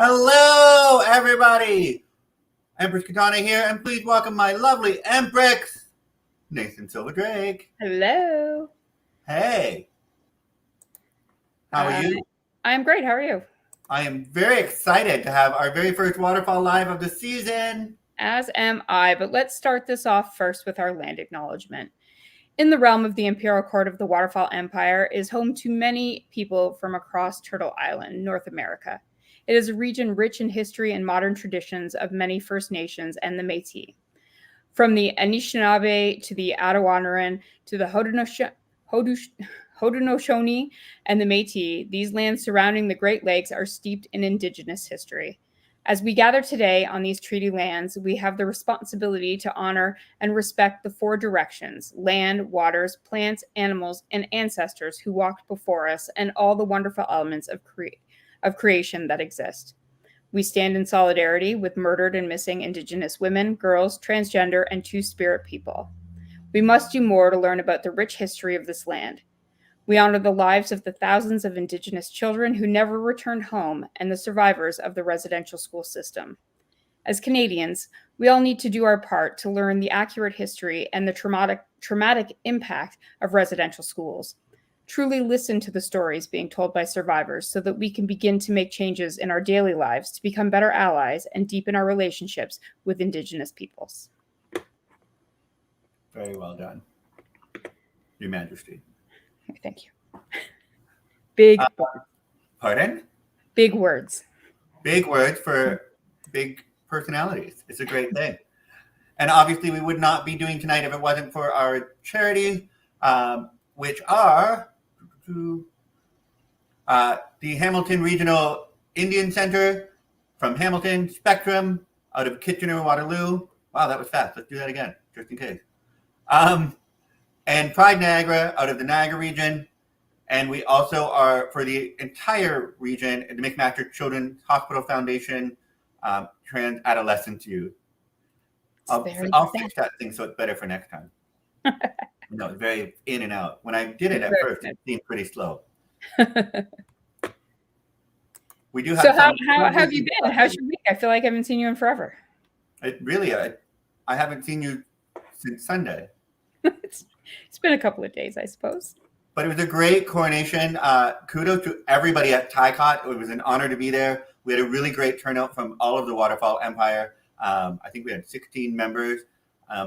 Hello, everybody. Empress Katana here, and please welcome my lovely Emprex, Nathan Silva Drake. Hello. Hey. How are you? I'm great. How are you? I am very excited to have our very first Waterfall Live of the season. As am I, but let's start this off first with our land acknowledgement. In the realm of the Imperial Court of the Waterfall Empire is home to many people from across Turtle Island, North America. It is a region rich in history and modern traditions of many First Nations and the Métis. From the Anishinaabe to the Attawaneran to the Haudenosaunee and the Métis, these lands surrounding the Great Lakes are steeped in Indigenous history. As we gather today on these treaty lands, we have the responsibility to honor and respect the four directions: land, waters, plants, animals, and ancestors who walked before us, and all the wonderful elements of creation that exist. We stand in solidarity with murdered and missing Indigenous women, girls, transgender, and two-spirit people. We must do more to learn about the rich history of this land. We honor the lives of the thousands of Indigenous children who never returned home and the survivors of the residential school system. As Canadians, we all need to do our part to learn the accurate history and the traumatic impact of residential schools. Truly listen to the stories being told by survivors so that we can begin to make changes in our daily lives to become better allies and deepen our relationships with Indigenous peoples. Very well done, Your Majesty. Thank you. Big Pardon? Big words. Big words for big personalities. It's a great thing. And obviously we would not be doing tonight if it wasn't for our charity, which are the Hamilton Regional Indian Center from Hamilton, Spectrum out of Kitchener-Waterloo. Wow, that was fast. Let's do that again, just in case. And Pride Niagara out of the Niagara region. And we also are, for the entire region, the McMaster Children's Hospital Foundation, Trans Adolescent Youth. I'll fix that thing so it's better for next time. No, it's very in and out. When I did it at first, it seemed pretty slow. We do have. So how have you been? How's your week? I feel like I haven't seen you in forever. I haven't seen you since Sunday. It's been a couple of days, I suppose. But it was a great coronation. Kudos to everybody at TICOT. It was an honor to be there. We had a really great turnout from all of the Waterfall Empire. I think we had 16 members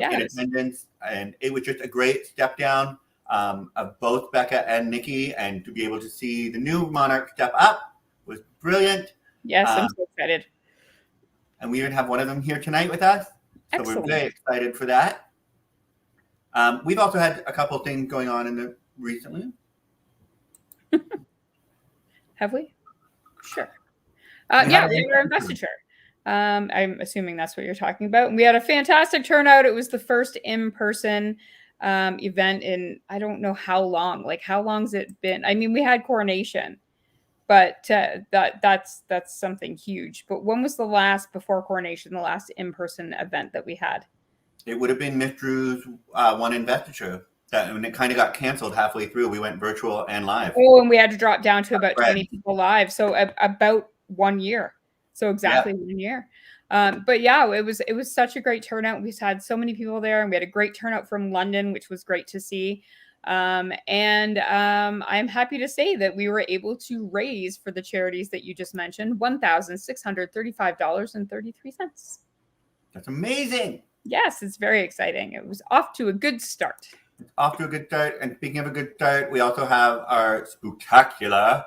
in attendance, and it was just a great step down of both Becca and Nikki, and to be able to see the new monarch step up was brilliant. Yes, I'm so excited. And we even have one of them here tonight with us. So Excellent. We're very excited for that. We've also had a couple things going on recently. Have we? Sure. Yeah, we were investiture. I'm assuming that's what you're talking about. We had a fantastic turnout. It was the first in-person event in I don't know how long. Like, how long's it been? I mean, we had coronation, but that's something huge. But when was the last before coronation? The last in-person event that we had? It would have been Miss Drew's one investiture. That when it kind of got canceled halfway through, we went virtual and live. Oh, and we had to drop down to about 20 people live. So about 1 year. So exactly 1 year. But yeah, it was such a great turnout. We had so many people there, and we had a great turnout from London, which was great to see. I'm happy to say that we were able to raise for the charities that you just mentioned $1,635.33. That's amazing. Yes, it's very exciting. It was off to a good start. It's off to a good start. And speaking of a good start, we also have our Spooktacular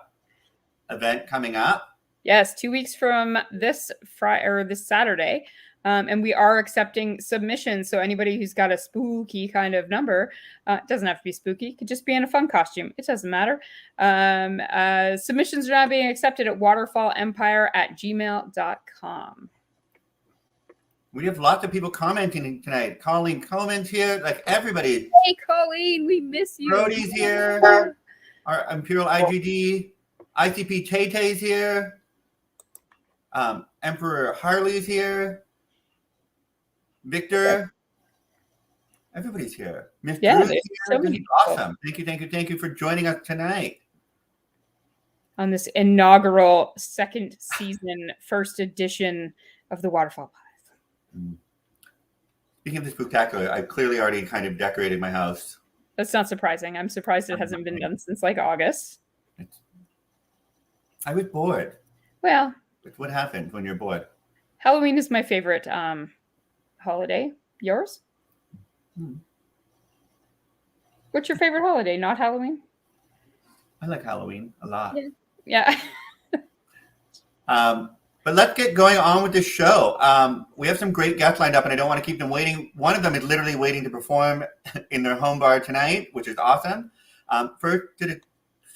event coming up. Yes, 2 weeks from this Friday or this Saturday. And we are accepting submissions. So anybody who's got a spooky kind of number, it doesn't have to be spooky. It could just be in a fun costume. It doesn't matter. Submissions are now being accepted at waterfallempire@gmail.com. We have lots of people commenting tonight. Colleen Coleman's here, like everybody. Hey, Colleen, we miss you. Brody's here. Our Imperial IGD. ICP Tay-Tay's here. Emperor Harley's here. Victor. Everybody's here. Miss Drew's here. So this is awesome. Thank you for joining us tonight. on this inaugural second season, first edition of the Waterfall Pies. Speaking of the spectacular, I've clearly already kind of decorated my house. That's not surprising. I'm surprised it hasn't been done since like August. I was bored. Well, It's what happens when you're bored. Halloween is my favorite holiday. Yours? What's your favorite holiday? Not Halloween? I like Halloween a lot. Yeah. But let's get going on with the show. We have some great guests lined up, and I don't want to keep them waiting. One of them is literally waiting to perform in their home bar tonight, which is awesome. First, to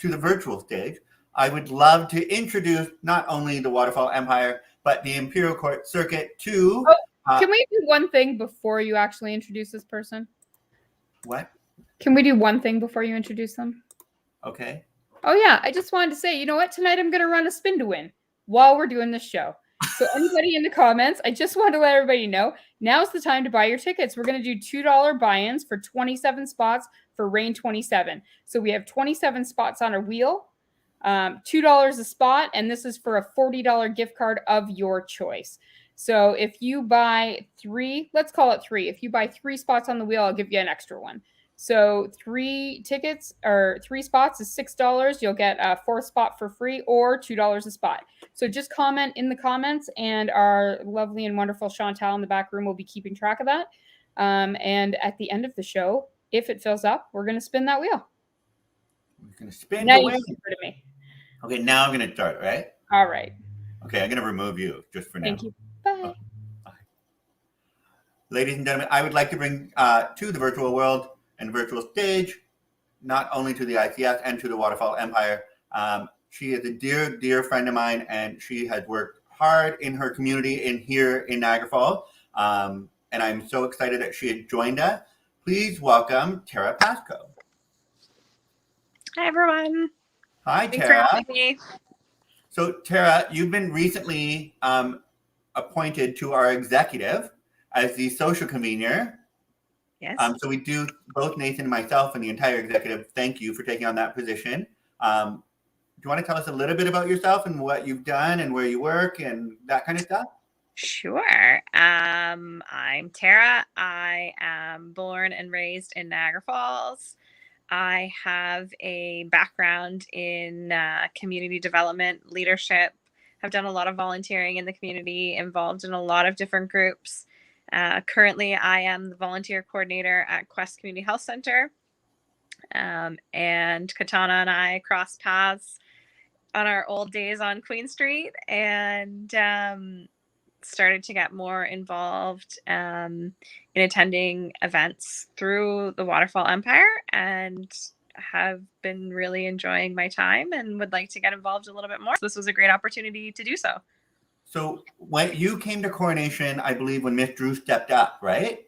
the virtual stage, I would love to introduce not only the Waterfall Empire, but the Imperial Court Circuit to... Can we do one thing before you actually introduce this person? What? Can we do one thing before you introduce them? Okay. Oh, yeah. I just wanted to say, you know what? Tonight I'm going to run a spin to win while we're doing this show. So anybody in the comments, I just want to let everybody know, now's the time to buy your tickets. We're going to do $2 buy-ins for 27 spots for Rain 27. So we have 27 spots on a wheel, $2 a spot, and this is for a $40 gift card of your choice. So if you buy three, let's call it three. If you buy 3 spots on the wheel, I'll give you an extra one. So 3 tickets or 3 spots is $6. You'll get a 4th spot for free or $2 a spot. So just comment in the comments, and our lovely and wonderful Chantal in the back room will be keeping track of that. And at the end of the show, if it fills up, we're going to spin that wheel. We're going to spin now the wheel. To me. Okay, now I'm going to start, right? All right. Okay, I'm going to remove you just for now. Thank you. Bye. Okay. Bye. Ladies and gentlemen, I would like to bring to the virtual world and virtual stage, not only to the ICS and to the Waterfall Empire. She is a dear, dear friend of mine, and she has worked hard in her community here in Niagara Falls. And I'm so excited that she had joined us. Please welcome Terra Pasco. Hi, everyone. Hi, Thanks Terra. for having me. So, Terra, you've been recently appointed to our executive as the social convener. Yes. So we do, both Nathan and myself and the entire executive, thank you for taking on that position. Do you want to tell us a little bit about yourself and what you've done and where you work and that kind of stuff? Sure. I'm Terra. I am born and raised in Niagara Falls. I have a background in community development, leadership. I've done a lot of volunteering in the community, involved in a lot of different groups. Currently, I am the volunteer coordinator at Quest Community Health Center. And Katana and I crossed paths on our old days on Queen Street and started to get more involved in attending events through the Waterfall Empire, and have been really enjoying my time and would like to get involved a little bit more. So this was a great opportunity to do so. So when you came to coronation, I believe when Miss Drew stepped up, right?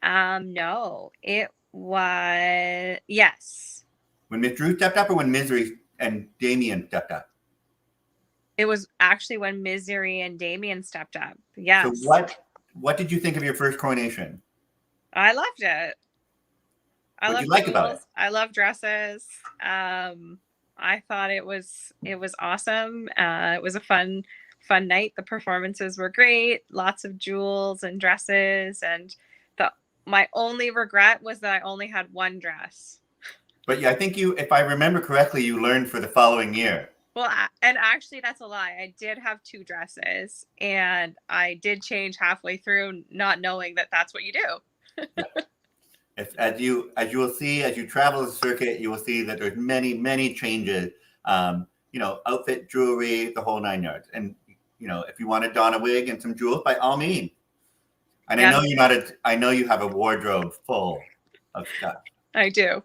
No, it was, yes. When Miss Drew stepped up or when Misery and Damien stepped up? It was actually when Misery and Damien stepped up. Yes. So what did you think of your first coronation? I loved it. What did you like about it? I love dresses. I thought it was awesome. It was a fun night. The performances were great. Lots of jewels and dresses. And my only regret was that I only had one dress. But yeah, I think if I remember correctly, you learned for the following year. Well, and actually that's a lie. I did have 2 dresses, and I did change halfway through, not knowing that that's what you do. As you will see, as you travel the circuit, you will see that there's many, many changes. Outfit, jewelry, the whole 9 yards. And if you want to don a wig and some jewels, by all means. And yeah. I know you have a wardrobe full of stuff. I do.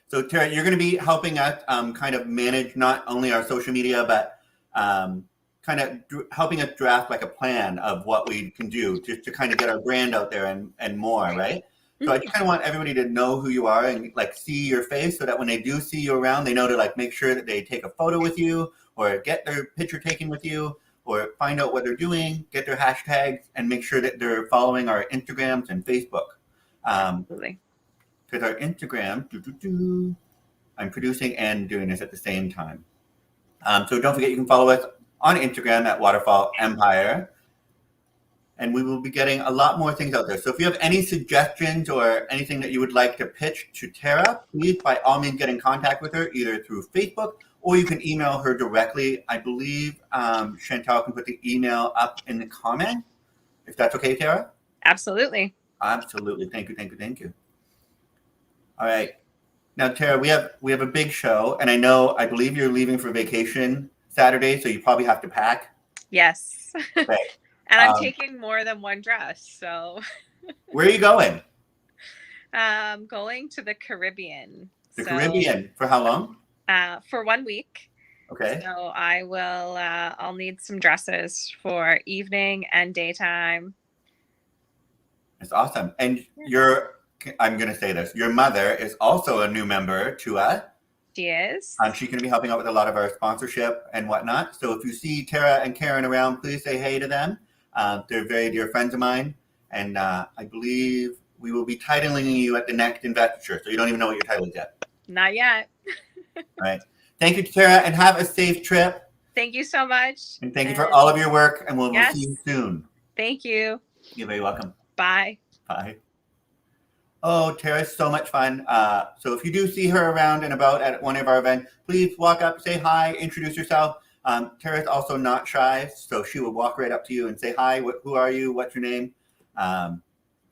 So Terra, you're going to be helping us kind of manage not only our social media, but kind of helping us draft like a plan of what we can do just to kind of get our brand out there and more, right? So I just kind of want everybody to know who you are and like see your face so that when they do see you around, they know to like make sure that they take a photo with you or get their picture taken with you or find out what they're doing, get their hashtags, and make sure that they're following our Instagrams and Facebook. Absolutely. Because our Instagram, I'm producing and doing this at the same time. So don't forget, you can follow us on Instagram at Waterfall Empire. And we will be getting a lot more things out there. So if you have any suggestions or anything that you would like to pitch to Terra, please by all means get in contact with her either through Facebook or you can email her directly. I believe Chantal can put the email up in the comment, if that's okay, Terra? Absolutely. Absolutely. Thank you, thank you, thank you. All right. Now, Terra, we have a big show, and I believe you're leaving for vacation Saturday, so you probably have to pack. Yes. Okay. And I'm taking more than one dress, so. Where are you going? Going to the Caribbean. The Caribbean. For how long? For 1 week. Okay. So I will, I'll need some dresses for evening and daytime. That's awesome. And I'm going to say this, your mother is also a new member to us. She is. She's going to be helping out with a lot of our sponsorship and whatnot. So if you see Terra and Karen around, please say hey to them. They're very dear friends of mine. And I believe we will be titling you at the next investiture. So you don't even know what your title is yet. Not yet. All right. Thank you, Terra, and have a safe trip. Thank you so much. And thank you for all of your work. And we'll see you soon. Thank you. You're very welcome. Bye. Bye. Oh, Terra's so much fun. So if you do see her around and about at one of our events, please walk up, say hi, introduce yourself. Terra's also not shy, so she will walk right up to you and say hi. Who are you? What's your name?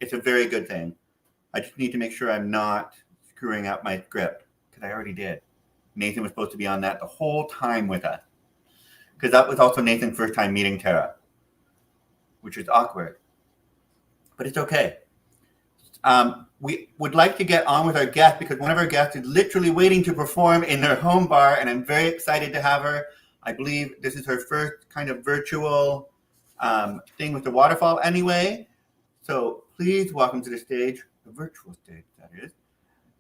It's a very good thing. I just need to make sure I'm not screwing up my script because I already did. Nathan was supposed to be on that the whole time with us because that was also Nathan's first time meeting Terra, which is awkward, but it's okay. We would like to get on with our guest because one of our guests is literally waiting to perform in their home bar, and I'm very excited to have her. I believe this is her first kind of virtual thing with the Waterfall anyway. So please welcome to the stage, the virtual stage, that is,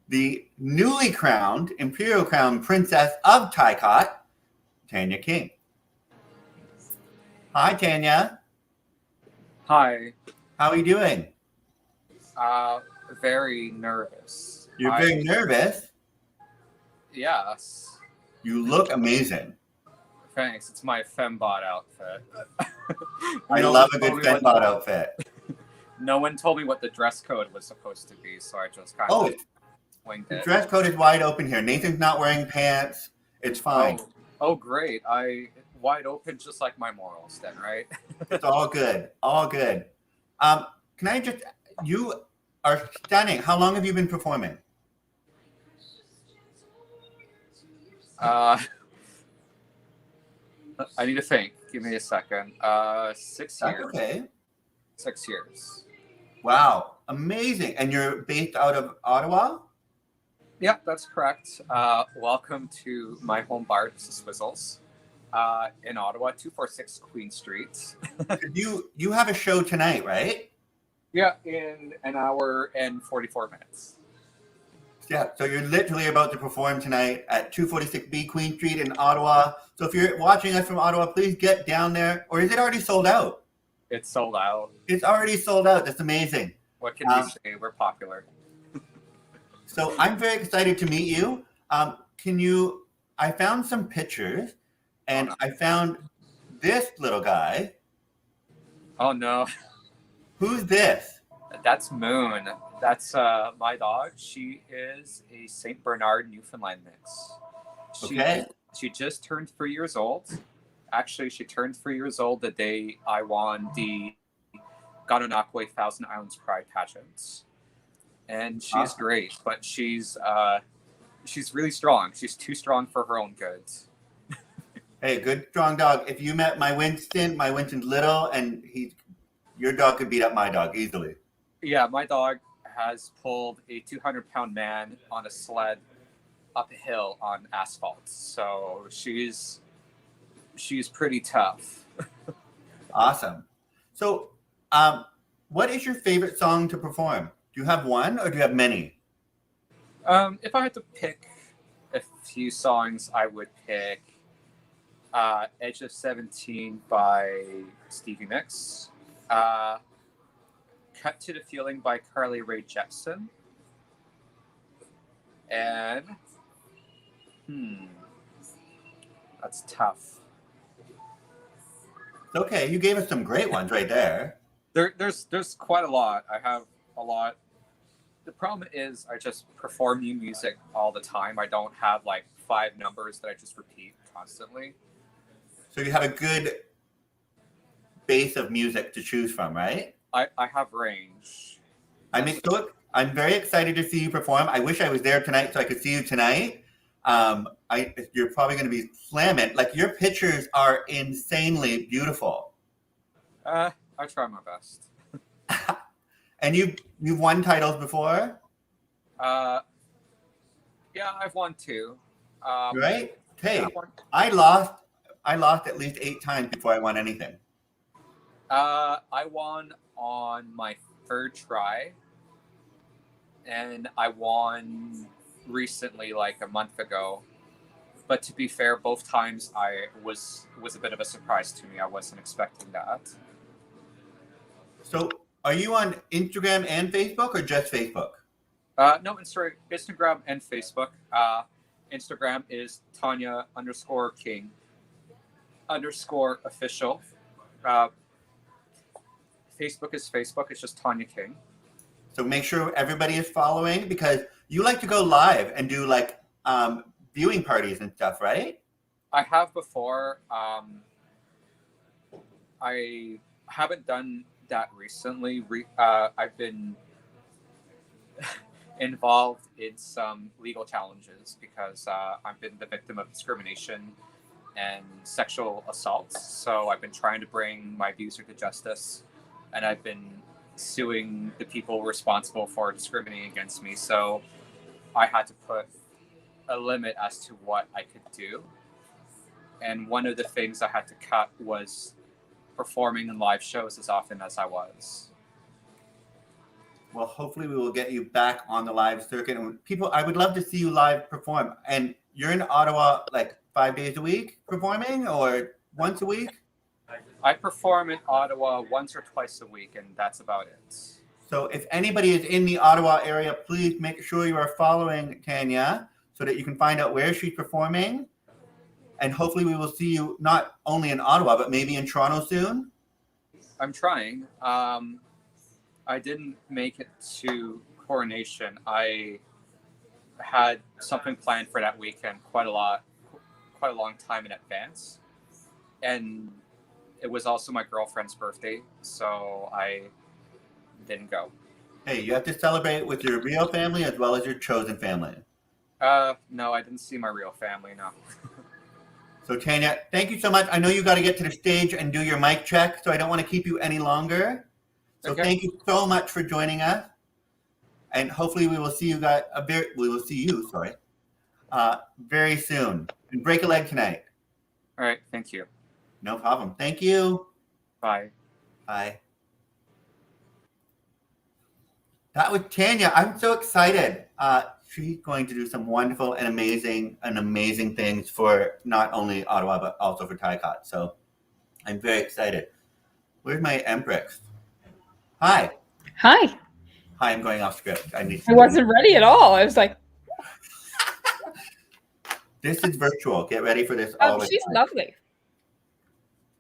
the newly crowned Imperial Crown Princess of TICOT, Tanya King. Hi, Tanya. Hi. How are you doing? Very nervous. You're very nervous? Yes. You look amazing. Thanks. It's my fembot outfit. I love a good fembot outfit. No one told me what the dress code was supposed to be, so I just kind of winged it. The dress code is wide open here. Nathan's not wearing pants. It's fine. Oh, great. Wide open, just like my morals then, right? It's all good. All good. Can I just... You are stunning. How long have you been performing? I need to think. Give me a second. 6 years. Okay. 6 years. Wow. Amazing. And you're based out of Ottawa? Yeah, that's correct. Welcome to my home bar, Swizzles, in Ottawa, 246 Queen Street. You have a show tonight, right? Yeah, in an hour and 44 minutes. Yeah, so you're literally about to perform tonight at 246B Queen Street in Ottawa. So if you're watching us from Ottawa, please get down there. Or is it already sold out? It's sold out. It's already sold out. That's amazing. What can we say? We're popular. So I'm very excited to meet you. I found some pictures, and I found this little guy. Oh, no. Who's this? That's Moon. That's my dog. She is a St. Bernard Newfoundland mix. She just turned 3 years old. Actually, she turned 3 years old the day I won the Ganonakwe Thousand Islands Pride pageant. And she's great, but she's really strong. She's too strong for her own good. Hey, good, strong dog. If you met my Winston's little, and your dog could beat up my dog easily. Yeah, my dog has pulled a 200-pound man on a sled up a hill on asphalt. So she's pretty tough. Awesome. So, what is your favorite song to perform? Do you have one, or do you have many? If I had to pick a few songs, I would pick Edge of 17 by Stevie Nicks. Cut to the Feeling by Carly Rae Jepsen. And a That's tough. Okay, you gave us some great ones right there. There's quite a lot. I have a lot. The problem is I just perform new music all the time. I don't have like 5 numbers that I just repeat constantly. So you have a good base of music to choose from, right? I have range. I'm very excited to see you perform. I wish I was there tonight so I could see you tonight. You're probably going to be slamming. Like, your pictures are insanely beautiful. I try my best. And you've won titles before? Yeah, I've won 2. Right? Hey, yeah, I lost at least 8 times before I won anything. I won on my 3rd try, and I won recently, like a month ago. But to be fair, both times I was a bit of a surprise to me. I wasn't expecting that. So, are you on Instagram and Facebook, or just Facebook? No, Instagram and Facebook. Instagram is Tanya_King _official. Facebook is Facebook. It's just Tanya King. So make sure everybody is following, because you like to go live and do like viewing parties and stuff, right? I have before. I haven't done that recently. I've been involved in some legal challenges because I've been the victim of discrimination and sexual assaults. So I've been trying to bring my abuser to justice, and I've been suing the people responsible for discriminating against me. So I had to put a limit as to what I could do. And one of the things I had to cut was performing in live shows as often as I was. Well, hopefully we will get you back on the live circuit. And I would love to see you live perform. And you're in Ottawa like 5 days a week performing, or once a week? I perform in Ottawa once or twice a week, and that's about it. So if anybody is in the Ottawa area, please make sure you are following Tanya so that you can find out where she's performing. And hopefully we will see you not only in Ottawa, but maybe in Toronto soon. I'm trying. I didn't make it to Coronation. I had something planned for that weekend quite a long time in advance. And it was also my girlfriend's birthday, so I didn't go. Hey, you have to celebrate with your real family as well as your chosen family. No, I didn't see my real family, no. So Tanya, thank you so much. I know you got to get to the stage and do your mic check, so I don't want to keep you any longer. So Okay. Thank you so much for joining us, and hopefully we will see you guys. Very soon. And break a leg tonight. All right, thank you. No problem. Thank you. Bye. Bye. That was Tanya. I'm so excited. She's going to do some wonderful and amazing things for not only Ottawa, but also for TICOT. So I'm very excited. Where's my Emprex? Hi. Hi. Hi, I'm going off script. I wasn't ready at all. I was like, This is virtual. Get ready for this. oh, she's lovely.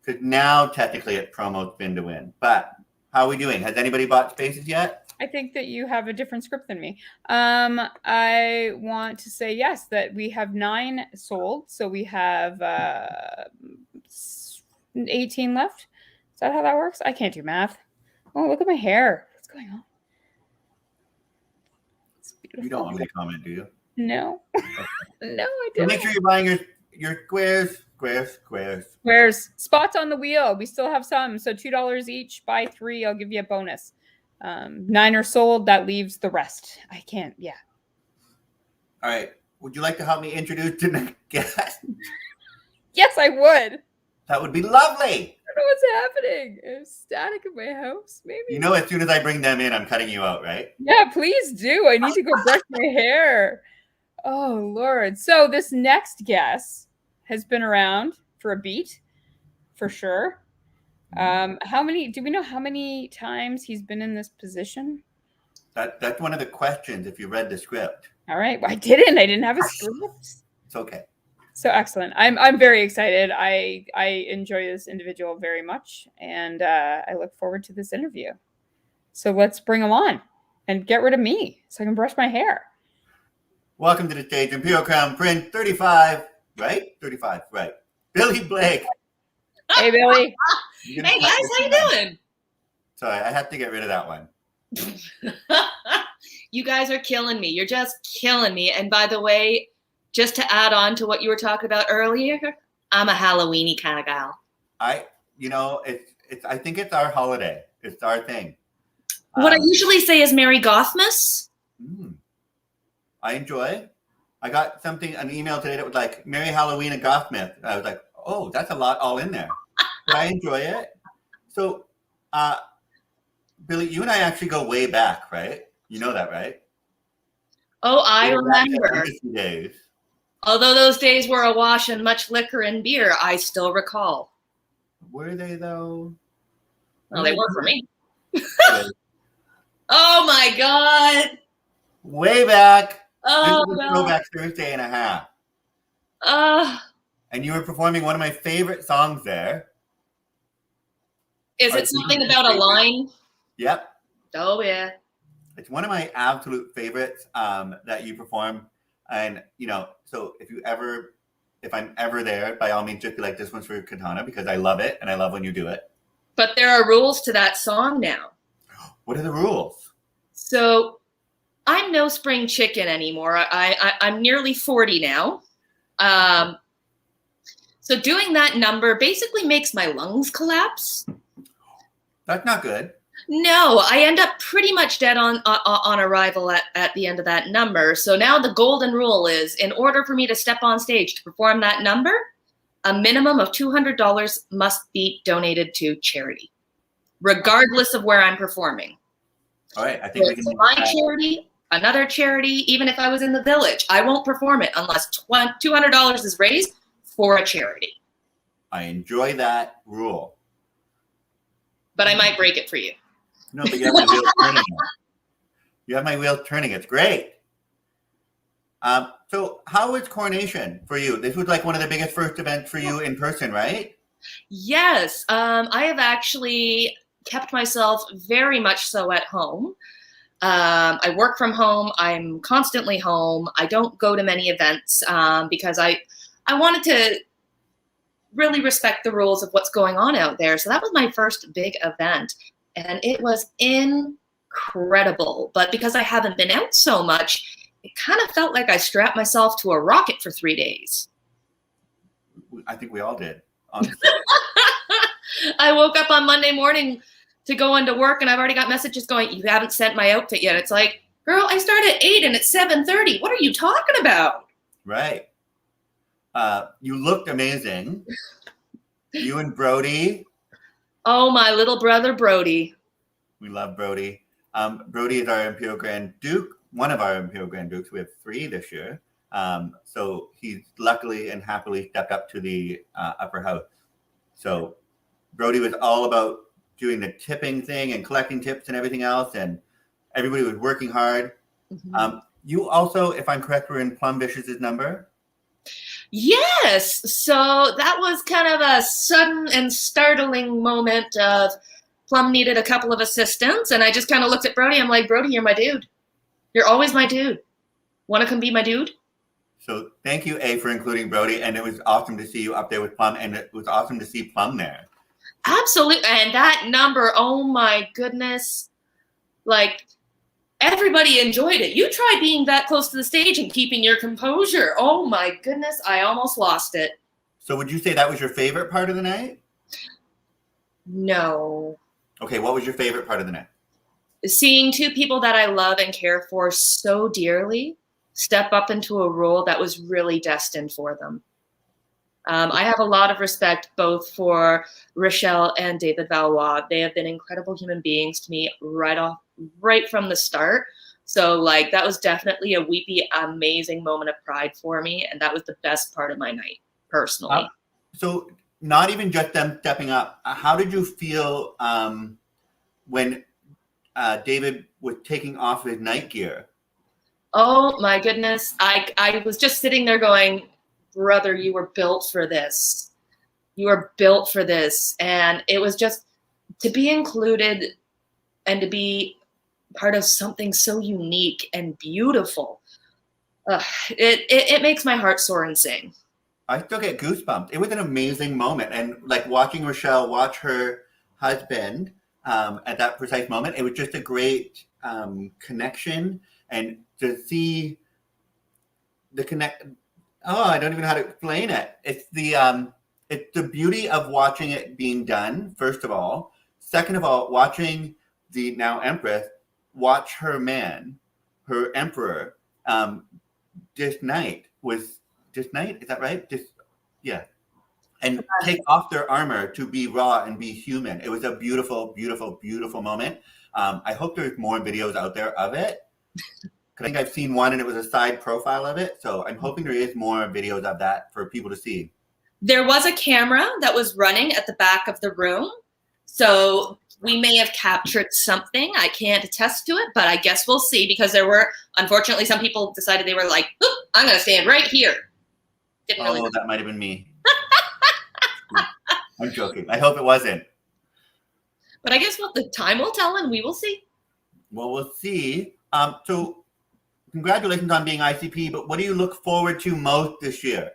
Because now technically it's promo spin to win. But how are we doing? Has anybody bought spaces yet? I think that you have a different script than me. I want to say yes, that we have 9 sold. So we have 18 left. Is that how that works? I can't do math. Oh, look at my hair. What's going on? It's beautiful. You don't want me to comment, do you? No. Okay. No, I So didn't. make sure you're buying your squares. Where's spots on the wheel? We still have some. So $2 each. Buy 3. I'll give you a bonus. 9 are sold. That leaves the rest. I can't. Yeah. All right. Would you like to help me introduce the next guest? Yes, I would. That would be lovely. I don't know what's happening. There's static in my house. Maybe. You know, as soon as I bring them in, I'm cutting you out, right? Yeah, please do. I need to go brush my hair. Oh, Lord. So this next guest has been around for a beat, for sure. Do we know how many times he's been in this position? That's one of the questions if you read the script. All right. Well, I didn't have a script. It's okay. So excellent. I'm very excited. I enjoy this individual very much, and I look forward to this interview. So let's bring him on and get rid of me so I can brush my hair. Welcome to the stage, Imperial Crown Prince 35, right? 35, right. Billy Blake. Hey, Billy. Hey guys, how you doing? Sorry, I had to get rid of that one. You guys are killing me. You're just killing me. And by the way, just to add on to what you were talking about earlier, I'm a Halloweeny kind of gal. I think it's our holiday. It's our thing. What I usually say is Merry Gothmas. I enjoy. I got an email today that was like, Merry Halloween and Gothmith. I was like, oh, that's a lot all in there. But I enjoy it. So, Billy, you and I actually go way back, right? You know that, right? Oh, I remember. Days. Although those days were awash in much liquor and beer, I still recall. Were they, though? Well, they were for me. Oh, my God. Way back. Oh, this was God. Throwback Thursday and a half. And you were performing one of my favorite songs there. Is it something about a line? Yep. Oh, yeah. It's one of my absolute favorites that you perform. And, so if I'm ever there, by all means, just be like, this one's for Katana, because I love it and I love when you do it. But there are rules to that song now. What are the rules? So I'm no spring chicken anymore. I'm nearly 40 now. So doing that number basically makes my lungs collapse. That's not good. No, I end up pretty much dead on arrival at the end of that number. So now the golden rule is, in order for me to step on stage to perform that number, a minimum of $200 must be donated to charity, regardless of where I'm performing. All right, I think we can. My charity, another charity, even if I was in the village, I won't perform it unless $200 is raised for a charity. I enjoy that rule. But I might break it for you. No, but you have my wheel turning. You have my wheel turning. It's great. So how was Coronation for you? This was like one of the biggest first events for you in person, right? Yes. I have actually kept myself very much so at home. I work from home. I'm constantly home. I don't go to many events because I wanted to really respect the rules of what's going on out there. So that was my first big event. And it was incredible. But because I haven't been out so much, it kind of felt like I strapped myself to a rocket for 3 days. I think we all did, honestly. I woke up on Monday morning to go into work and I've already got messages going, you haven't sent my outfit yet. It's like, girl, I start at 8 and it's 7:30. What are you talking about? Right. You looked amazing. You and Brody. Oh, my little brother, Brody. We love Brody. Brody is our Imperial Grand Duke, one of our Imperial Grand Dukes. We have 3 this year. So he's luckily and happily stepped up to the upper house. So Brody was all about doing the tipping thing and collecting tips and everything else. And everybody was working hard. Mm-hmm. You also, if I'm correct, were in Plum Vicious's number. Yes. So that was kind of a sudden and startling moment of Plum needed a couple of assistants. And I just kind of looked at Brody. I'm like, Brody, you're my dude. You're always my dude. Want to come be my dude? So thank you, A, for including Brody. And it was awesome to see you up there with Plum. And it was awesome to see Plum there. Absolutely. And that number, oh my goodness. Like, everybody enjoyed it. You try being that close to the stage and keeping your composure. Oh my goodness, I almost lost it. So would you say that was your favorite part of the night? No. Okay, what was your favorite part of the night? Seeing 2 people that I love and care for so dearly step up into a role that was really destined for them. I have a lot of respect both for Rachelle and David Valois. They have been incredible human beings to me right from the start. So like that was definitely a weepy, amazing moment of pride for me. And that was the best part of my night, personally. So not even just them stepping up. How did you feel when David was taking off his night gear? Oh my goodness. I was just sitting there going, brother, you were built for this. You are built for this. And it was just to be included and to be part of something so unique and beautiful. It makes my heart soar and sing. I still get goosebumps. It was an amazing moment. And like watching Rachelle watch her husband at that precise moment, it was just a great connection. And to see the I don't even know how to explain it. It's the beauty of watching it being done, first of all. Second of all, watching the now Empress watch her man, her emperor, is that right? And take off their armor to be raw and be human. It was a beautiful, beautiful, beautiful moment. I hope there's more videos out there of it. I think I've seen one and it was a side profile of it. So I'm hoping there is more videos of that for people to see. There was a camera that was running at the back of the room. So we may have captured something. I can't attest to it, but I guess we'll see, because there were, unfortunately, some people decided they were like, I'm going to stand right here. That might have been me. I'm joking. I hope it wasn't. But I guess the time will tell, and we will see. Well, we'll see. So congratulations on being ICP, but what do you look forward to most this year?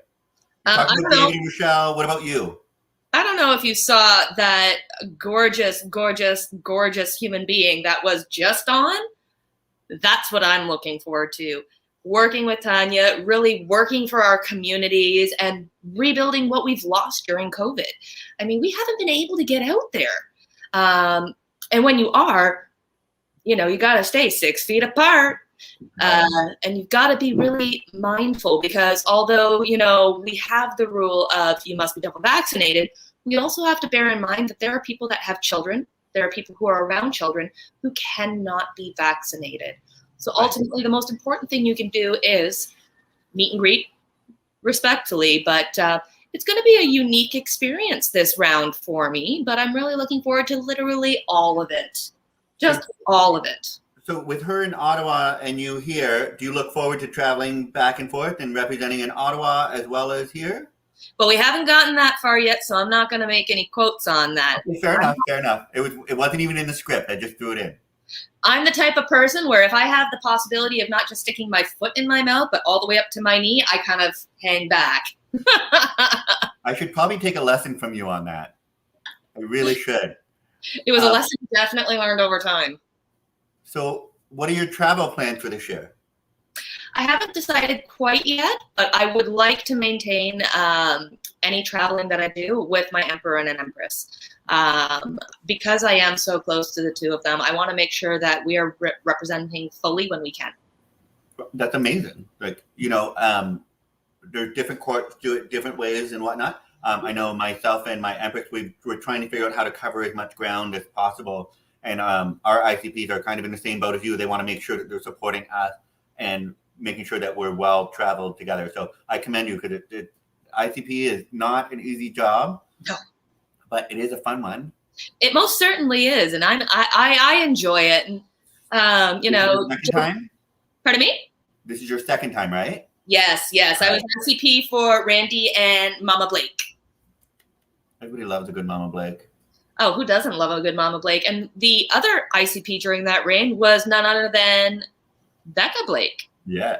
Talking about David and Rachelle, what about you? I don't know if you saw that gorgeous, gorgeous, gorgeous human being that was just on. That's what I'm looking forward to. Working with Tanya, really working for our communities and rebuilding what we've lost during COVID. I mean, we haven't been able to get out there. And when you are, you got to stay 6 feet apart. And you've got to be really mindful, because although, we have the rule of you must be double vaccinated, we also have to bear in mind that there are people that have children. There are people who are around children who cannot be vaccinated. So ultimately, the most important thing you can do is meet and greet respectfully. But it's going to be a unique experience this round for me. But I'm really looking forward to literally all of it. Just all of it. So with her in Ottawa and you here, do you look forward to traveling back and forth and representing in Ottawa as well as here? But we haven't gotten that far yet, so I'm not going to make any quotes on that. Okay, fair enough. It wasn't even in the script. I just threw it in. I'm the type of person where if I have the possibility of not just sticking my foot in my mouth, but all the way up to my knee, I kind of hang back. I should probably take a lesson from you on that. I really should. It was a lesson definitely learned over time. So what are your travel plans for this year? I haven't decided quite yet, but I would like to maintain any traveling that I do with my Emperor and an Empress. Because I am so close to the two of them, I want to make sure that we are representing fully when we can. That's amazing. Like, there's different courts do it different ways and whatnot. I know myself and my Empress, we're trying to figure out how to cover as much ground as possible. And our ICPs are kind of in the same boat as you. They want to make sure that they're supporting us and making sure that we're well traveled together. So I commend you, because ICP is not an easy job, but it is a fun one. It most certainly is, and I enjoy it. And Second time? Pardon me? This is your second time, right? Yes. Right. I was ICP for Randy and Mama Blake. Everybody loves a good Mama Blake. Oh, who doesn't love a good Mama Blake? And the other ICP during that reign was none other than Becca Blake. Yeah.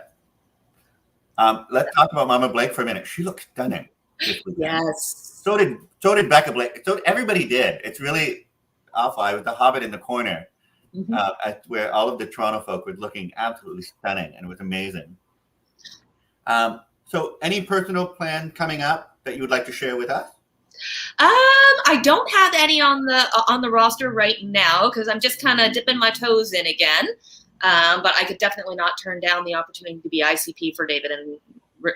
Let's talk about Mama Blake for a minute. She looks stunning this weekend. Yes. So did Becca Blake. So everybody did. It's really awful. I was the hobbit in the corner, where all of the Toronto folk were looking absolutely stunning, and it was amazing. So any personal plan coming up that you would like to share with us? I don't have any on the roster right now, because I'm just kind of dipping my toes in again. But I could definitely not turn down the opportunity to be ICP for David and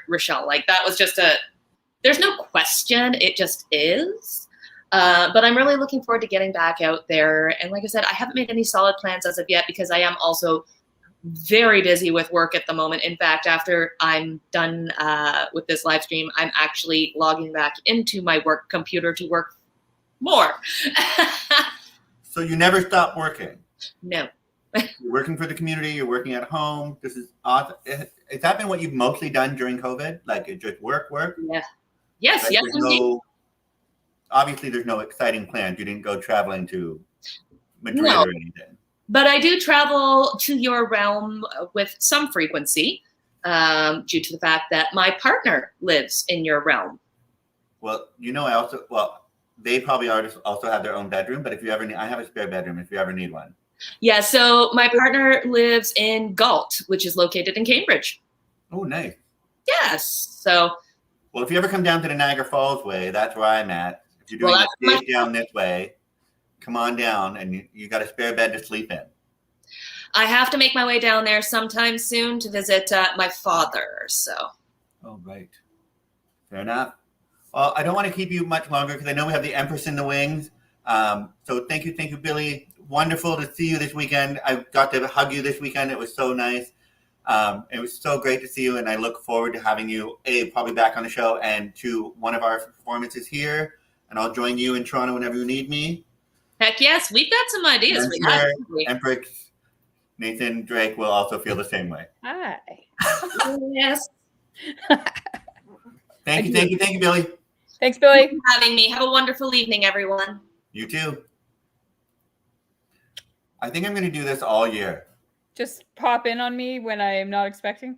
Rachelle. Like, that was just there's no question. It just is. But I'm really looking forward to getting back out there. And like I said, I haven't made any solid plans as of yet, because I am also very busy with work at the moment. In fact, after I'm done with this live stream, I'm actually logging back into my work computer to work more. So you never stop working? No. You're working for the community. You're working at home. This is awesome. Has that been what you've mostly done during COVID? Like it just work? Yeah. Yes. Like Yes. Obviously, there's no exciting plans. You didn't go traveling to Madrid No. or anything. But I do travel to your realm with some frequency due to the fact that my partner lives in your realm. Well, they probably also have their own bedroom, but if you ever need, I have a spare bedroom if you ever need one. Yeah, so my partner lives in Galt, which is located in Cambridge. Oh, nice. Yes, so. Well, if you ever come down to the Niagara Falls way, that's where I'm at. If you're doing a stage down this way, come on down, and you got a spare bed to sleep in. I have to make my way down there sometime soon to visit my father, so. Oh, right. Fair enough. Well, I don't want to keep you much longer because I know we have the Empress in the wings. So thank you, Billy. Wonderful to see you this weekend. I got to hug you this weekend. It was so nice. It was so great to see you, and I look forward to having you, probably back on the show, and to one of our performances here. And I'll join you in Toronto whenever you need me. Heck yes, we've got some ideas. Emprex, Nathan Drake will also feel the same way. Hi. Yes. Thank you, Billy. Thanks, Billy. Thanks for having me. Have a wonderful evening, everyone. You too. I think I'm going to do this all year. Just pop in on me when I am not expecting.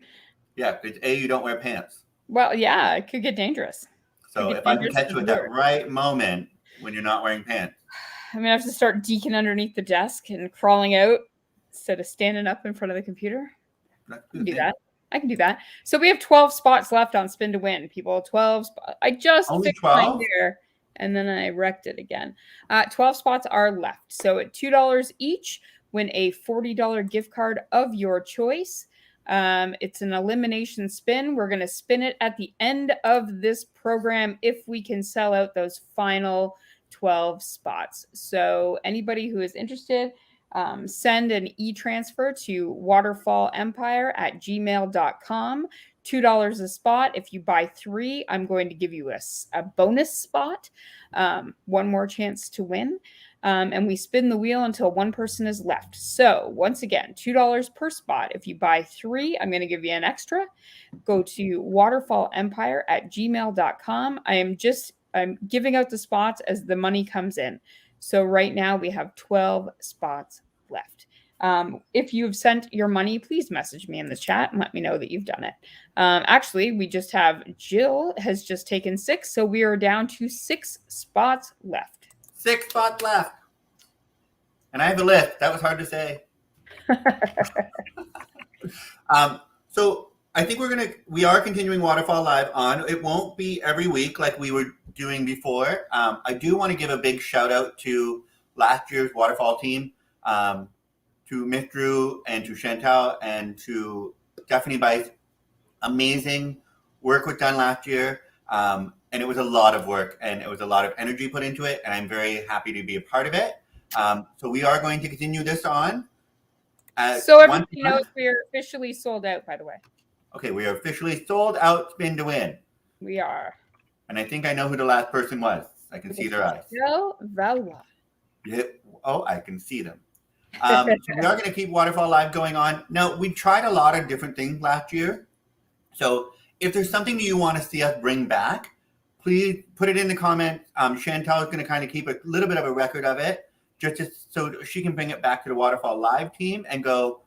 Yeah, it's you don't wear pants. Well, yeah, it could get dangerous. So if I can catch you at that right moment when you're not wearing pants. I'm going to have to start deeking underneath the desk and crawling out instead of standing up in front of the computer. I can do that. So we have 12 spots left on Spin to Win, people. 12 spots. I just fixed mine there, and then I wrecked it again. 12 spots are left. So at $2 each, win a $40 gift card of your choice. It's an elimination spin. We're going to spin it at the end of this program if we can sell out those final 12 spots. So anybody who is interested, send an e-transfer to waterfallempire@gmail.com. $2 a spot. If you buy 3, I'm going to give you a bonus spot. One more chance to win. And we spin the wheel until one person is left. So once again, $2 per spot. If you buy 3, I'm going to give you an extra. Go to waterfallempire@gmail.com. I'm giving out the spots as the money comes in. So right now we have 12 spots left. If you've sent your money, please message me in the chat and let me know that you've done it. Actually, we just have Jill has just taken 6. So we are down to 6 spots left. 6 spots left. And I have a list. That was hard to say. So I think we are continuing Waterfall Live on. It won't be every week like we were doing before. I do want to give a big shout out to last year's Waterfall team, to Miss Drew and to Chantal and to Stephanie Bice. Amazing work was done last year. And it was a lot of work and it was a lot of energy put into it. And I'm very happy to be a part of it. So we are going to continue this on. So everybody knows we are officially sold out, by the way. Okay, we are officially sold out Spin to Win. We are. And I think I know who the last person was. I can see their eyes. Valois. Yeah. Oh, I can see them. So we are going to keep Waterfall Live going on. Now, we tried a lot of different things last year. So if there's something that you want to see us bring back, please put it in the comments. Chantal is going to kind of keep a little bit of a record of it, so she can bring it back to the Waterfall Live team and go,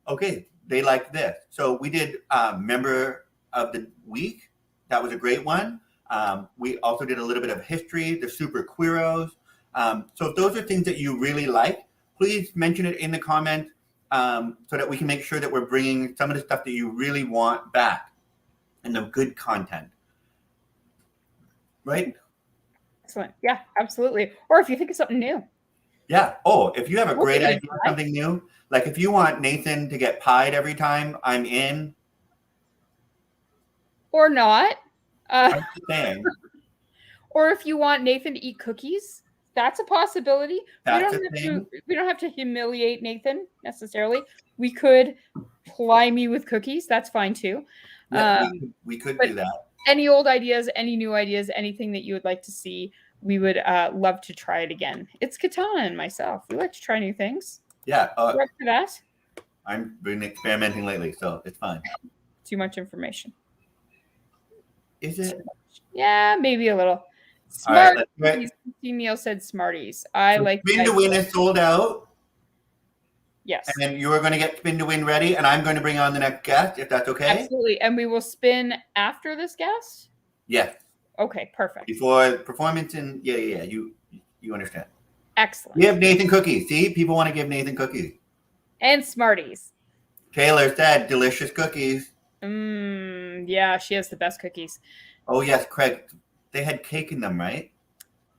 okay, they like this. So we did Member of the Week. That was a great one. We also did a little bit of history, the Super Queeros. So if those are things that you really like, please mention it in the comments so that we can make sure that we're bringing some of the stuff that you really want back and the good content. Right? Excellent. Yeah, absolutely. Or if you think of something new. Yeah. Oh, if you have a great idea of something new, like if you want Nathan to get pied every time, I'm in. Or not. I'm just saying. Or if you want Nathan to eat cookies, that's a possibility. We don't have to humiliate Nathan necessarily. We could ply me with cookies. That's fine too. Yeah, we could do that. Any old ideas, any new ideas, anything that you would like to see, we would love to try it again. It's Katana and myself. We like to try new things. Yeah. You're up for that? I've been experimenting lately, so it's fine. Too much information. Is it? Yeah, maybe a little. All right, Smarties. let's get- Christine Neal said Smarties. I like Spin to Win is sold out. Yes. And then you are going to get Spin to Win ready, and I'm going to bring on the next guest, if that's okay. Absolutely. And we will spin after this guest? Yes. Okay, perfect. Before performance and yeah. You understand. Excellent. We have Nathan cookies. See, people want to give Nathan cookies. And Smarties. Taylor said delicious cookies. Yeah, she has the best cookies. Oh yes, Craig. They had cake in them, right?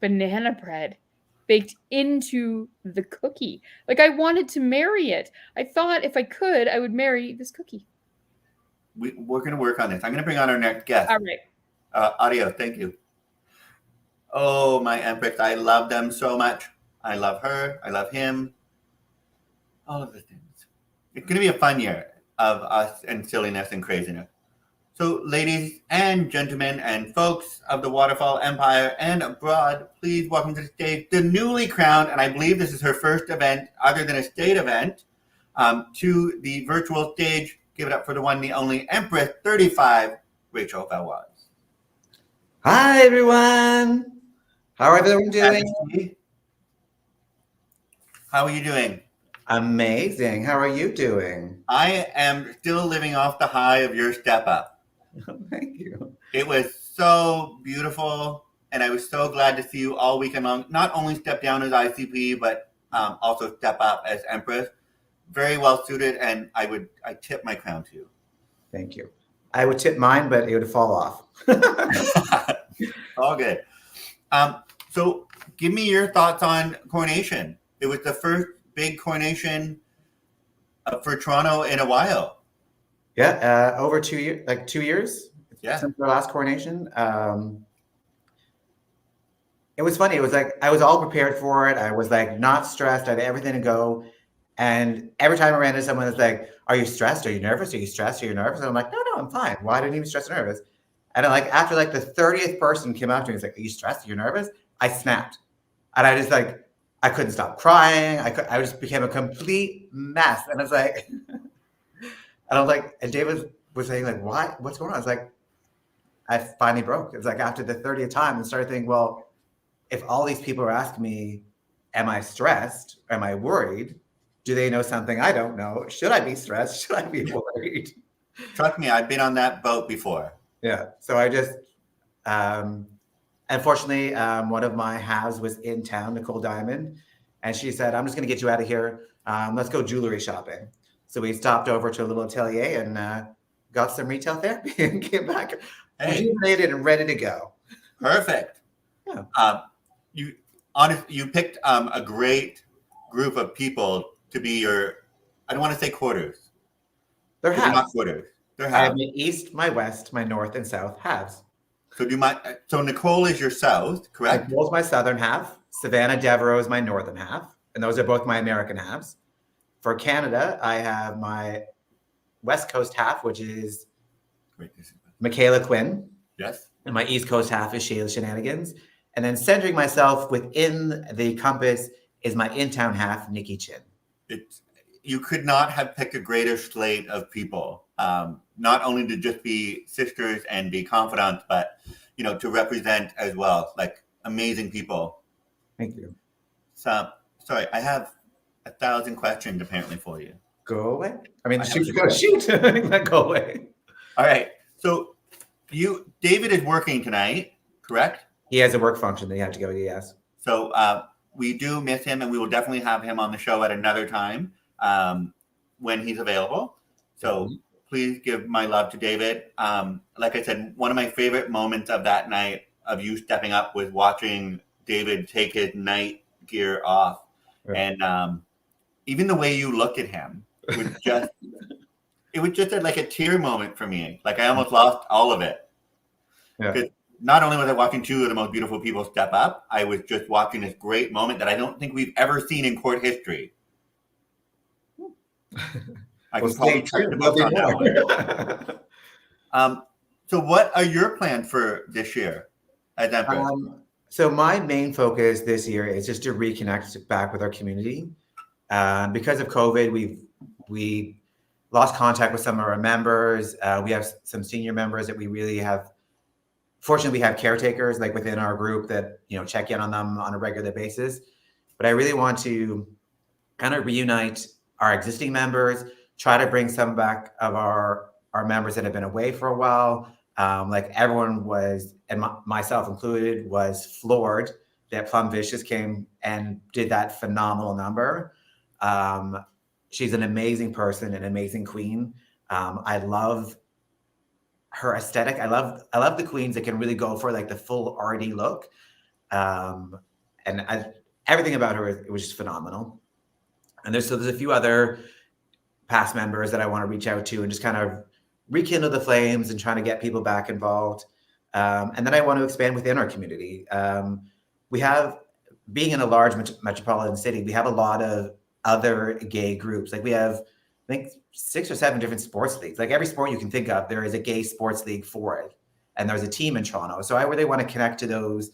Banana bread baked into the cookie. Like I wanted to marry it. I thought if I could, I would marry this cookie. We're going to work on this. I'm going to bring on our next guest. All right. Audio, thank you. Oh, my Emprex. I love them so much. I love her. I love him. All of the things. It's going to be a fun year of us and silliness and craziness. So, ladies and gentlemen and folks of the Waterfall Empire and abroad, please welcome to the stage the newly crowned, and I believe this is her first event other than a state event, to the virtual stage. Give it up for the one, the only Empress 35, Rachelle Valois. Hi, everyone. How are everyone doing? How are you doing? Amazing. How are you doing? I am still living off the high of your step up. Thank you. It was so beautiful, and I was so glad to see you all weekend long. Not only step down as ICP, but also step up as Empress. Very well suited, and I tip my crown to you. Thank you. I would tip mine, but it would fall off. All good. So give me your thoughts on coronation. It was the first big coronation for Toronto in a while. Yeah, over 2 years, like 2 years since our last coronation. It was funny. It was like I was all prepared for it. I was like not stressed. I had everything to go. And every time I ran into someone, it's like, "Are you stressed? Are you nervous? Are you stressed? Are you nervous?" And I'm like, "No, I'm fine. Well, I didn't even stress or nervous." And then, like after like the 30th person came up to me, it's like, "Are you stressed? Are you nervous?" I snapped, and I just like I couldn't stop crying. I just became a complete mess, and I was like, and David was saying like, "Why? What's going on?" I was like, I finally broke. It was like after the 30th time, and started thinking, well, if all these people are asking me, "Am I stressed? Am I worried? Do they know something I don't know? Should I be stressed? Should I be worried?" Trust me, I've been on that boat before. Yeah. So I just, unfortunately, one of my halves was in town, Nicole Diamond, and she said, "I'm just going to get you out of here. Let's go jewelry shopping." So we stopped over to a little atelier and got some retail therapy and came back rejuvenated and ready to go. Perfect. Yeah. You picked a great group of people to be your, I don't want to say quarters. They're They're halves. not quarters. They're I have halves. my east, my west, my north, and south halves. So Nicole is your south, correct? Nicole's my southern half. Savannah Devereaux is my northern half. And those are both my American halves. For Canada, I have my west coast half, which is Michaela Quinn. Yes. And my east coast half is Shayla Shenanigans. And then centering myself within the compass is my in-town half, Nikki Chin. You could not have picked a greater slate of people, not only to just be sisters and be confidants, but to represent as well, like amazing people. Thank you. So, sorry, I have 1,000 questions apparently for you. Go away. I mean, shoot. Go away. All right. So David is working tonight, correct? He has a work function that you have to go to, yes. So we do miss him, and we will definitely have him on the show at another time when he's available. So please give my love to David. Like I said, one of my favorite moments of that night of you stepping up was watching David take his night gear off. Right. And even the way you looked at him was just, it was just like a tear moment for me. Like I almost lost all of it. Because not only was I watching two of the most beautiful people step up, I was just watching this great moment that I don't think we've ever seen in court history. I can probably check the book on that one. So what are your plans for this year as Empress? So my main focus this year is just to reconnect back with our community. Because of COVID, we lost contact with some of our members. We have some senior members that we really have. Fortunately, we have caretakers like within our group that, you know, check in on them on a regular basis. But I really want to kind of reunite our existing members, try to bring some back of our members that have been away for a while. Like everyone was, and myself included, was floored that Plum Vicious came and did that phenomenal number. She's an amazing person, an amazing queen. I love her aesthetic. I love the queens that can really go for like the full arty look. Everything about her, it was just phenomenal. And there's a few other past members that I want to reach out to and just kind of rekindle the flames and trying to get people back involved. And then I want to expand within our community. We have, being in a large metropolitan city, we have a lot of other gay groups. Like we have, I think, 6 or 7 different sports leagues. Like every sport you can think of, there is a gay sports league for it. And there's a team in Toronto. So I really want to connect to those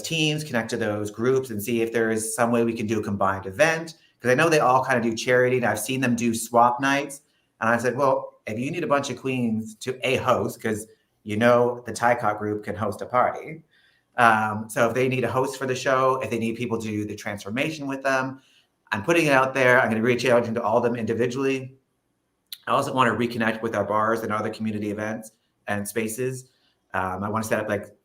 teams, connect to those groups and see if there is some way we can do a combined event. Because I know they all kind of do charity and I've seen them do swap nights. And I said, well, if you need a bunch of queens to host, because you know the TICOT group can host a party. So if they need a host for the show, if they need people to do the transformation with them, I'm putting it out there. I'm going to reach out into all of them individually. I also want to reconnect with our bars and other community events and spaces. I want to set up like,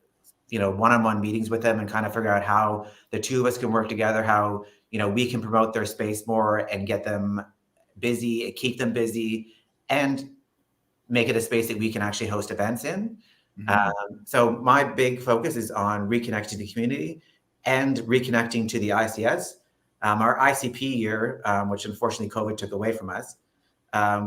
you know, one-on-one meetings with them and kind of figure out how the two of us can work together, how, you know, we can promote their space more and get them busy, keep them busy, and make it a space that we can actually host events in. Mm-hmm. So my big focus is on reconnecting to the community and reconnecting to the ICS. Our ICP year, which unfortunately COVID took away from us,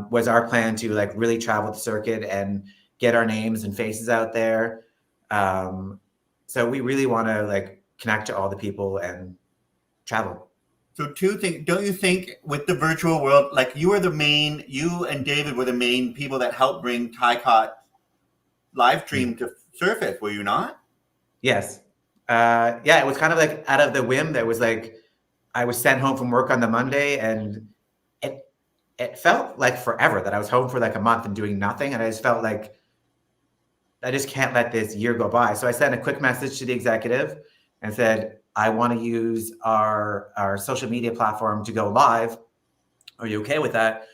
was our plan to like really travel the circuit and get our names and faces out there. So we really want to like connect to all the people and travel. So two things, don't you think with the virtual world, like you and David were the main people that helped bring TICOT live stream to surface, were you not? Yes. Yeah, it was kind of like out of the whim. That was like, I was sent home from work on the Monday and it felt like forever that I was home for like a month and doing nothing. And I just felt like, I just can't let this year go by. So I sent a quick message to the executive and said, I want to use our social media platform to go live. Are you okay with that?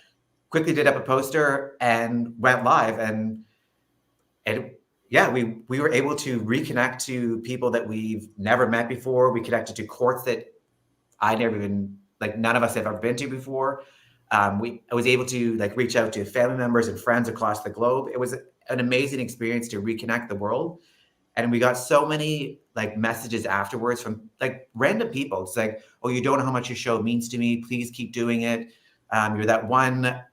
Quickly did up a poster and went live. And we were able to reconnect to people that we've never met before. We connected to courts that none of us have ever been to before. I was able to like reach out to family members and friends across the globe. It was an amazing experience to reconnect the world. And we got so many like messages afterwards from like random people. It's like, oh, you don't know how much your show means to me. Please keep doing it. You're that one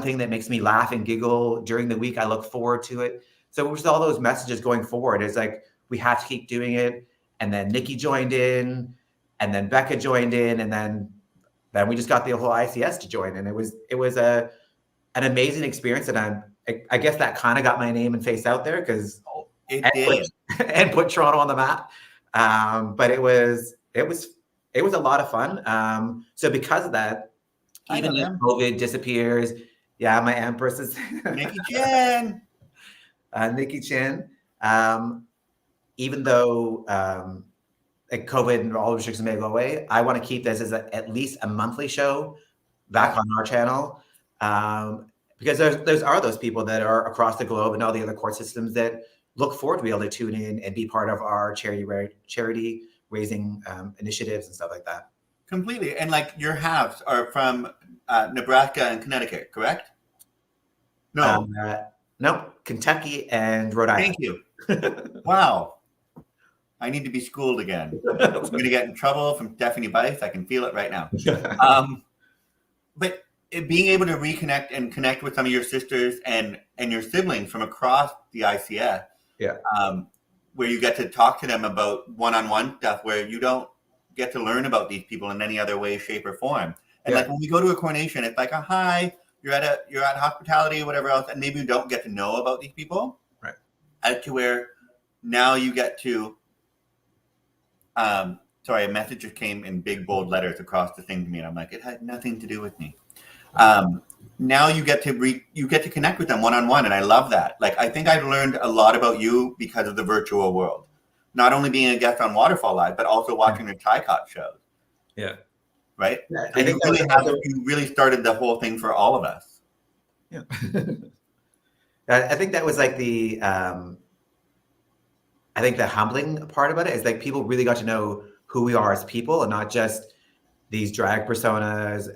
thing that makes me laugh and giggle during the week. I look forward to it. So it was all those messages going forward. It's like, we have to keep doing it. And then Nikki joined in, and then Becca joined in, and then we just got the whole ICS to join. And it was an amazing experience. And I guess that kind of got my name and face out there because it did and put Toronto on the map. But it was a lot of fun. So because of that, even if COVID disappears, yeah, my Empress is Nikki Chen. Nikki Chen. Even though like COVID and all the restrictions may go away, I want to keep this as at least a monthly show back on our channel. Because there's those people that are across the globe and all the other court systems that look forward to be able to tune in and be part of our charity raising initiatives and stuff like that. Completely. And like your halves are from Nebraska and Connecticut, correct? No. No, Kentucky and Rhode Island. Thank you. Wow. I need to be schooled again. I'm going to get in trouble from Stephanie Bice. I can feel it right now. But being able to reconnect and connect with some of your sisters and your siblings from across the ICS, where you get to talk to them about one-on-one stuff, where you don't get to learn about these people in any other way, shape, or form. And like when we go to a coronation, it's like a hi, you're at hospitality or whatever else, and maybe you don't get to know about these people. Right. To where now you get to sorry, a message just came in big bold letters across the thing to me, and I'm like, it had nothing to do with me. Now you get to connect with them one-on-one, and I love that. Like, I think I've learned a lot about you because of the virtual world, not only being a guest on Waterfall Live, but also watching the TICOT shows. Yeah. Right. Yeah, So you really started the whole thing for all of us. Yeah. I think that was like the I think the humbling part about it is like people really got to know who we are as people and not just these drag personas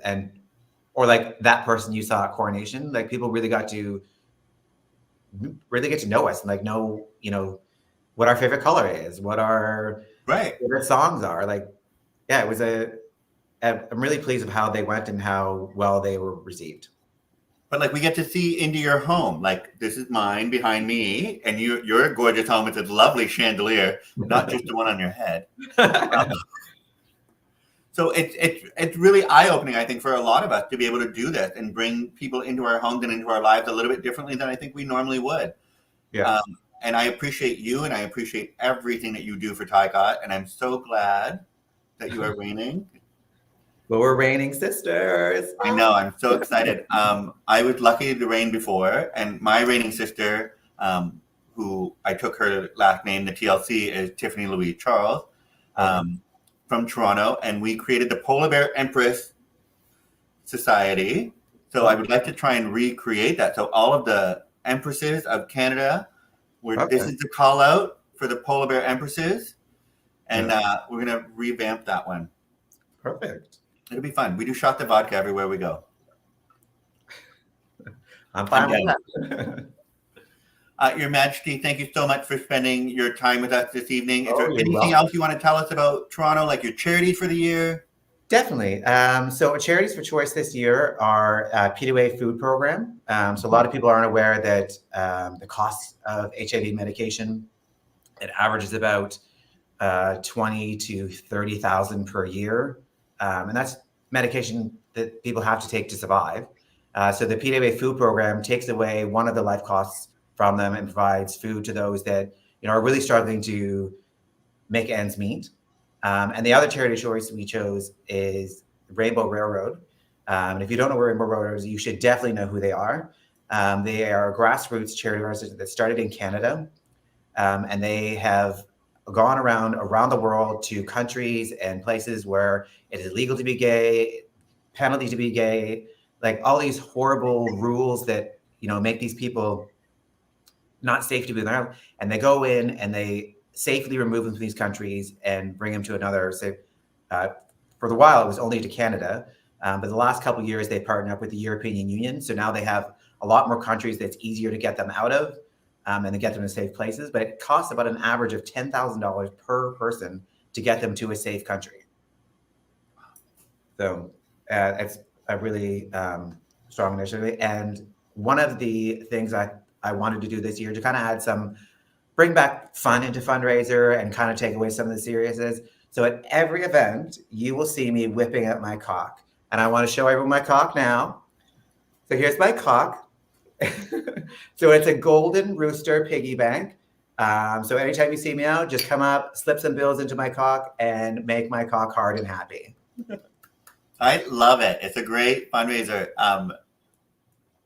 or like that person you saw at Coronation. Like people really got to get to know us and like know, you know, what our favorite color is, what our favorite songs are. Like, yeah, it was I'm really pleased with how they went and how well they were received. But like we get to see into your home. Like this is mine behind me, and your gorgeous home with its lovely chandelier, not just the one on your head. So it's really eye-opening, I think, for a lot of us to be able to do this and bring people into our homes and into our lives a little bit differently than I think we normally would. Yeah. And I appreciate you, and I appreciate everything that you do for TICOT, and I'm so glad that you are reigning. Well, we're reigning sisters. I know. I'm so excited. I was lucky to reign before, and my reigning sister, who I took her last name, the TLC, is Tiffany Louise Charles, from Toronto, and we created the Polar Bear Empress Society. So I would like to try and recreate that. So all of the Empresses of Canada, this is the call out for the Polar Bear Empresses, and we're gonna revamp that one. Perfect. It'll be fun. We do shot the vodka everywhere we go. I'm fine with that. Your Majesty, thank you so much for spending your time with us this evening. Is there anything welcome. else you want to tell us about Toronto, like your charities for the year? Definitely. So our charities for choice this year are P2A food program. So a lot of people aren't aware that the cost of HIV medication, it averages about 20 to 30,000 per year. And that's medication that people have to take to survive. So the P2A food program takes away one of the life costs from them and provides food to those that are really struggling to make ends meet. And the other charity choice we chose is Rainbow Railroad. And if you don't know where Rainbow Railroad is, you should definitely know who they are. They are a grassroots charity that started in Canada, and they have gone around the world to countries and places where it is illegal to be gay, penalty to be gay, like all these horrible rules that make these people not safe to be there. And they go in and they safely remove them from these countries and bring them to another. So for the while, it was only to Canada, but the last couple of years they partnered up with the European Union. So now they have a lot more countries that's easier to get them out of. And to get them to safe places, but it costs about an average of $10,000 per person to get them to a safe country. So it's a really strong initiative. And one of the things I wanted to do this year to kind of bring back fun into fundraiser and kind of take away some of the seriousness. So at every event, you will see me whipping out my cock. And I want to show everyone my cock now. So here's my cock. So it's a golden rooster piggy bank. So anytime you see me out, just come up, slip some bills into my cock, and make my cock hard and happy. I love it. It's a great fundraiser.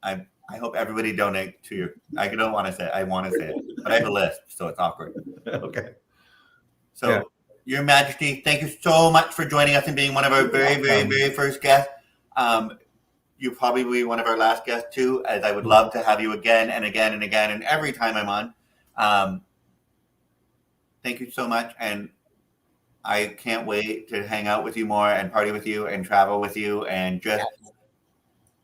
I hope everybody donate to your. I don't want to say it. I want to say it, but I have a list, so it's awkward. Okay. So, Your Majesty, thank you so much for joining us and being one of our very, very, very first guests. You'll probably be one of our last guests too, as I would love to have you again and again and again and every time I'm on. Thank you so much, and I can't wait to hang out with you more and party with you and travel with you and just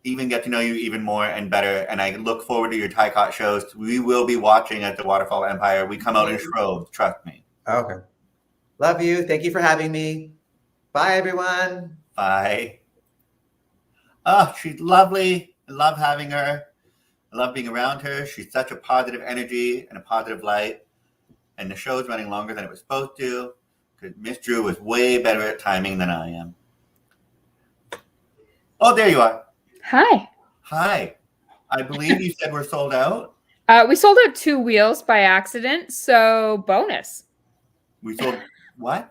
even get to know you even more and better. And I look forward to your TICOT shows. We will be watching at the Waterfall Empire. We come out in droves, trust me. Okay. Love you. Thank you for having me. Bye, everyone. Bye. Oh, she's lovely. I love having her. I love being around her. She's such a positive energy and a positive light. And the show's running longer than it was supposed to because Miss Drew was way better at timing than I am. Oh, there you are. Hi. Hi. I believe you said we're sold out. We sold out 2 wheels by accident, so bonus. We sold what?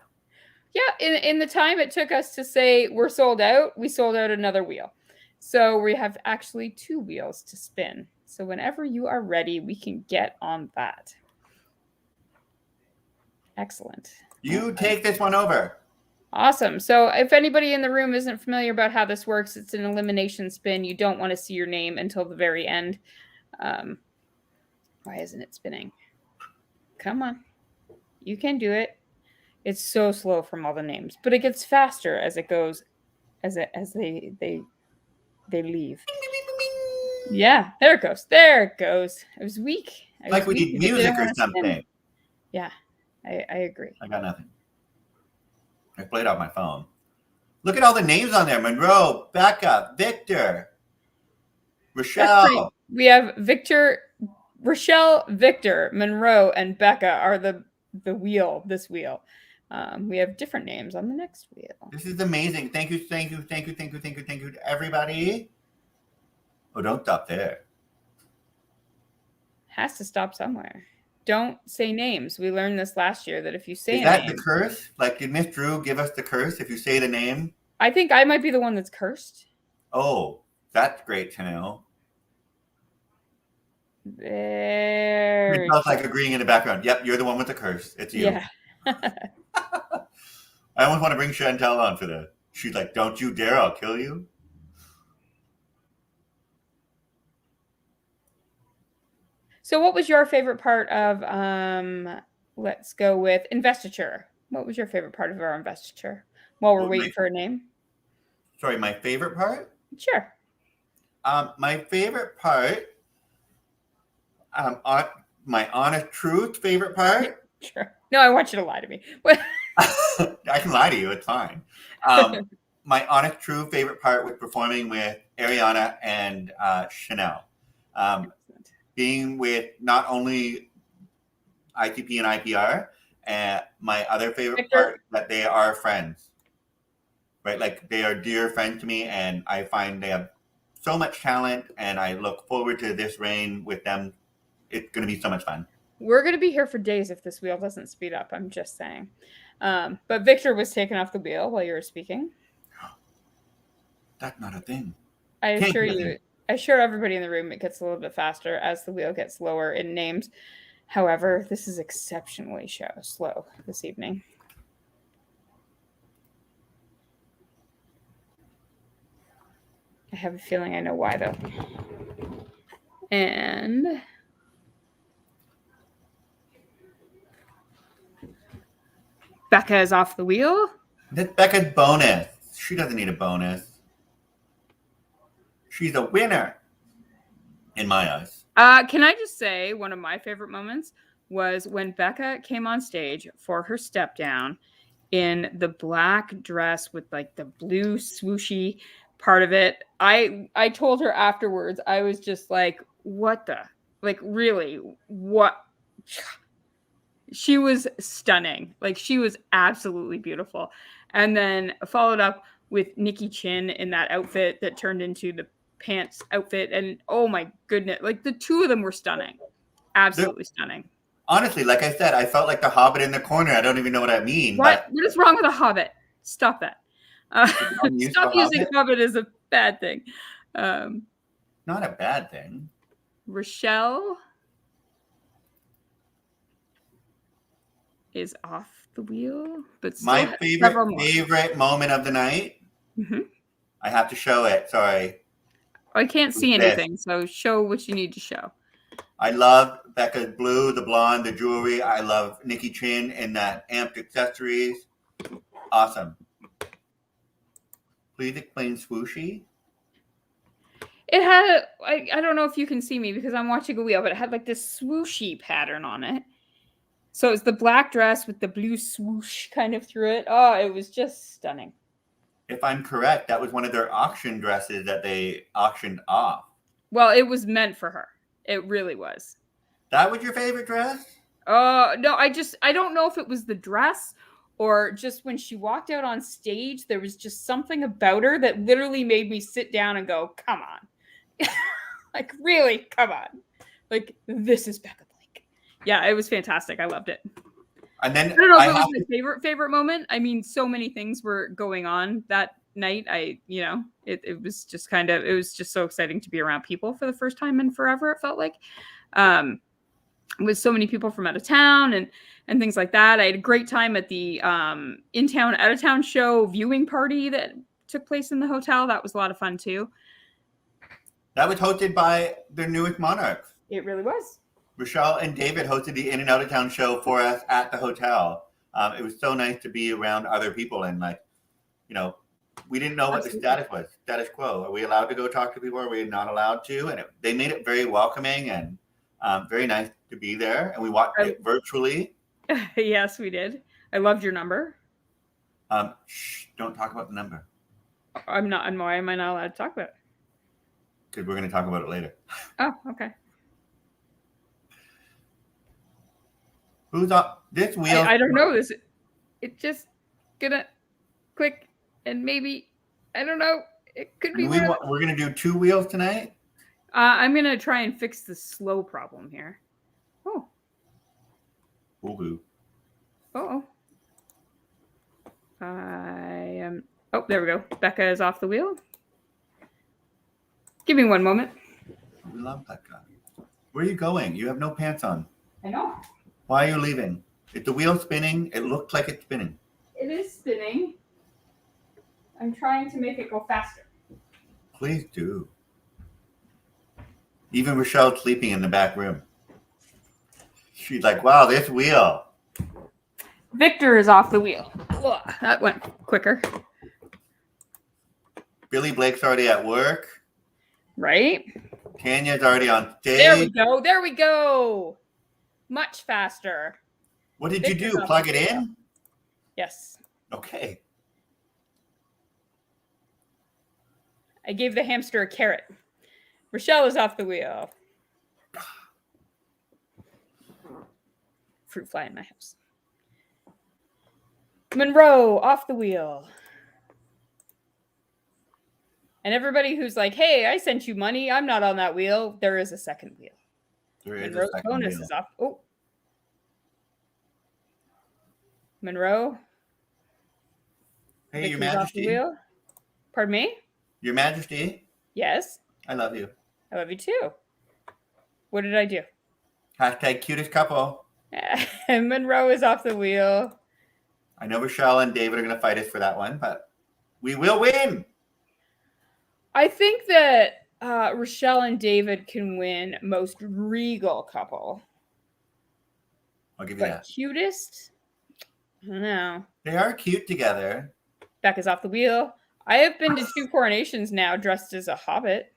Yeah, in the time it took us to say we're sold out, we sold out another wheel. So we have actually 2 wheels to spin. So whenever you are ready, we can get on that. Excellent. You take this one over. Awesome. So if anybody in the room isn't familiar about how this works, it's an elimination spin. You don't want to see your name until the very end. Why isn't it spinning? Come on. You can do it. It's so slow from all the names, but it gets faster as it goes, as they leave. Yeah, there it goes. There it goes. It was weak. Like we need music or something. Yeah, I agree. I got nothing. I played off my phone. Look at all the names on there. Monroe, Becca, Victor, Rachelle. We have Victor, Rachelle, Victor, Monroe, and Becca are the wheel, this wheel. We have different names on the next wheel. This is amazing. Thank you to everybody. Oh, don't stop there. Has to stop somewhere. Don't say names. We learned this last year that if you say is that the curse? Like, did Miss Drew give us the curse if you say the name? I think I might be the one that's cursed. Oh, that's great to know. There. It sounds like agreeing in the background. Yep, you're the one with the curse. It's you. Yeah. I almost want to bring Chantel on for that. She's like, don't you dare, I'll kill you. So what was your favorite part of, let's go with investiture. What was your favorite part of our investiture while we're waiting for a name? Sorry, my favorite part? Sure. My favorite part, my honest truth favorite part. Sure. No, I want you to lie to me. I can lie to you. It's fine. My honest true favorite part was performing with Ariana and Chanel. Being with not only ICP and IPR, and my other favorite part that they are friends, right? Like they are dear friends to me, and I find they have so much talent, and I look forward to this reign with them. It's going to be so much fun. We're going to be here for days if this wheel doesn't speed up. I'm just saying. But Victor was taken off the wheel while you were speaking. That's not a thing. I assure you. I assure everybody in the room it gets a little bit faster as the wheel gets lower in names. However, this is exceptionally slow this evening. I have a feeling I know why, though. And Becca is off the wheel. That's Becca's bonus. She doesn't need a bonus. She's a winner in my eyes. Can I just say one of my favorite moments was when Becca came on stage for her step down in the black dress with like the blue swooshy part of it. I told her afterwards, I was just like, what the, like, really, what? She was stunning. Like, she was absolutely beautiful. And then followed up with Nikki Chin in that outfit that turned into the pants outfit. And oh my goodness, like the two of them were stunning. Absolutely stunning. Honestly, like I said, I felt like the Hobbit in the corner. I don't even know what I mean. What is wrong with a Hobbit? Stop that. Stop using Hobbit as a bad thing. Not a bad thing. Rachelle is off the wheel, but my favorite moment of the night. Mm-hmm. I have to show it. Sorry. I can't see anything, so show what you need to show. I love Becca's blue, the blonde, the jewelry. I love Nikki Chin in that amped accessories. Awesome. Please explain swooshy. It had, I don't know if you can see me because I'm watching a wheel, but it had like this swooshy pattern on it. So it's the black dress with the blue swoosh kind of through it. Oh, it was just stunning. If I'm correct, that was one of their auction dresses that they auctioned off. Well, it was meant for her. It really was. That was your favorite dress? No, I don't know if it was the dress or just when she walked out on stage, there was just something about her that literally made me sit down and go, come on. Like, really, come on. Like, this is Becca Blake. Yeah, it was fantastic. I loved it. And then I don't know if I it was have my favorite moment. I mean, so many things were going on that night. It was just it was just so exciting to be around people for the first time in forever. It felt like, with so many people from out of town and things like that. I had a great time at the in town, out of town show viewing party that took place in the hotel. That was a lot of fun too. that was hosted by their newest monarchs. It really was. Rachelle and David hosted the in and out of town show for us at the hotel. It was so nice to be around other people and we didn't know what the status quo. Are we allowed to go talk to people? Are we not allowed to? And they made it very welcoming and very nice to be there. And we watched it virtually. Yes, we did. I loved your number. Don't talk about the number. I'm not. And why am I not allowed to talk about it? Because we're going to talk about it later. Oh, okay. Who's up? This wheel. I don't know. It's just gonna click and maybe, I don't know. It could be. We're going to do 2 wheels tonight. I'm going to try and fix the slow problem here. Oh. Ooh. Oh. I am. Oh, there we go. Becca is off the wheel. Give me one moment. We love Becca. Where are you going? You have no pants on. I know. Why are you leaving? Is the wheel spinning? It looked like it's spinning. It is spinning. I'm trying to make it go faster. Please do. Even Rachelle's sleeping in the back room. She's like, wow, this wheel. Victor is off the wheel. Ugh, that went quicker. Billy Blake's already at work. Right? Tanya's already on stage. There we go. There we go. Much faster. What did you do? Plug it in? Yes. Okay. I gave the hamster a carrot. Rachelle is off the wheel. Fruit fly in my house. Monroe off the wheel. And everybody who's like, hey, I sent you money. I'm not on that wheel. There is a second wheel. There is Monroe a second bonus wheel. is off. Oh. Monroe. Hey, Your Victor's off the Majesty. wheel. Pardon me? Your Majesty. Yes. I love you. I love you too. What did I do? Hashtag cutest couple. Monroe is off the wheel. I know Rachelle and David are going to fight us for that one, but we will win. I think that Rachelle and David can win most regal couple. I'll give you But that. cutest? I don't know. They are cute together. Becca's off the wheel. I have been to 2 coronations now dressed as a hobbit.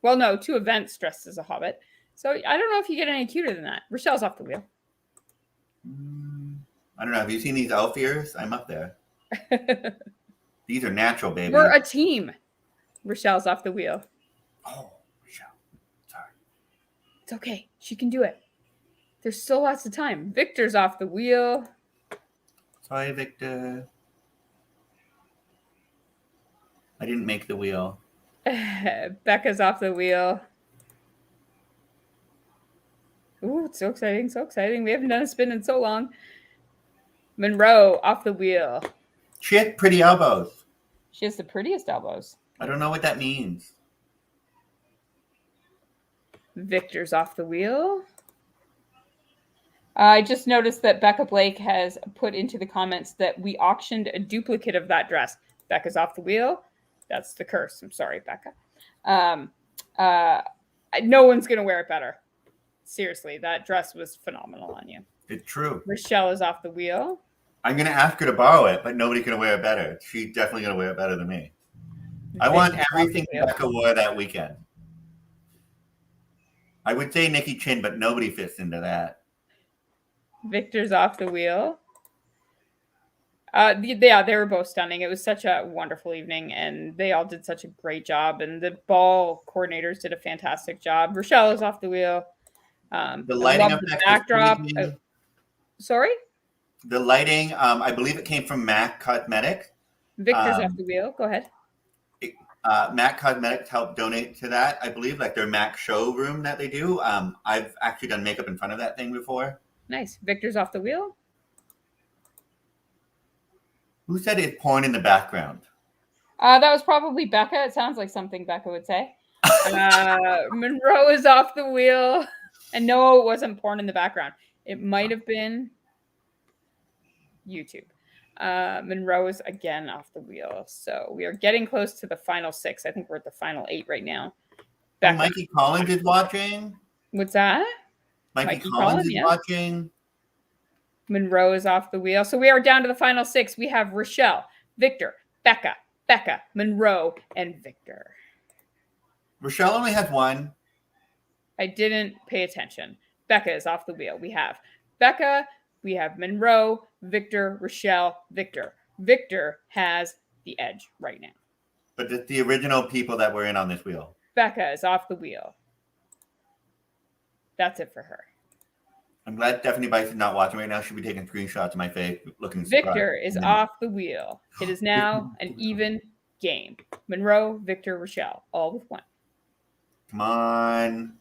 Well, no, 2 events dressed as a hobbit. So I don't know if you get any cuter than that. Rachelle's off the wheel. I don't know. Have you seen these elf ears? I'm up there. These are natural, baby. We're a team. Rachelle's off the wheel. Oh, Rachelle. Sorry. It's okay. She can do it. There's still lots of time. Victor's off the wheel. Sorry, Victor. I didn't make the wheel. Becca's off the wheel. Ooh, it's so exciting, so exciting. We haven't done a spin in so long. Monroe off the wheel. She had pretty elbows. She has the prettiest elbows. I don't know what that means. Victor's off the wheel. I just noticed that Becca Blake has put into the comments that we auctioned a duplicate of that dress. Becca's off the wheel. That's the curse. I'm sorry, Becca. No one's going to wear it better. Seriously, that dress was phenomenal on you. It's true. Rachelle is off the wheel. I'm going to ask her to borrow it, but nobody can wear it better. She's definitely going to wear it better than me. I want everything Becca wore that weekend. I would say Nikki Chin, but nobody fits into that. Victor's off the wheel. Yeah, they were both stunning. It was such a wonderful evening, and they all did such a great job. And the ball coordinators did a fantastic job. Rachelle is off the wheel. The lighting effect, the backdrop. Sorry? The lighting, I believe it came from MAC Cosmetics. Victor's off the wheel. Go ahead. MAC Cosmetics helped donate to that, I believe, like their MAC showroom that they do. I've actually done makeup in front of that thing before. Nice. Victor's off the wheel. Who said it's porn in the background? That was probably Becca. It sounds like something Becca would say. Monroe is off the wheel. And no, it wasn't porn in the background. It might have been YouTube. Monroe is again off the wheel. So we are getting close to the final 6. I think we're at the final 8 right now. Oh, Mikey Collins is watching. What's that? Mikey Collins is watching. Monroe is off the wheel. So we are down to the final 6. We have Rachelle, Victor, Becca, Monroe, and Victor. Rachelle only has 1. I didn't pay attention. Becca is off the wheel. We have Becca, we have Monroe, Victor, Rachelle, Victor. Victor has the edge right now. But it's the original people that were in on this wheel. Becca is off the wheel. That's it for her. I'm glad Stephanie Bice is not watching right now. She'll be taking screenshots of my face looking surprised. Victor is off the wheel. It is now an even game. Monroe, Victor, Rachelle, all with 1. Come on.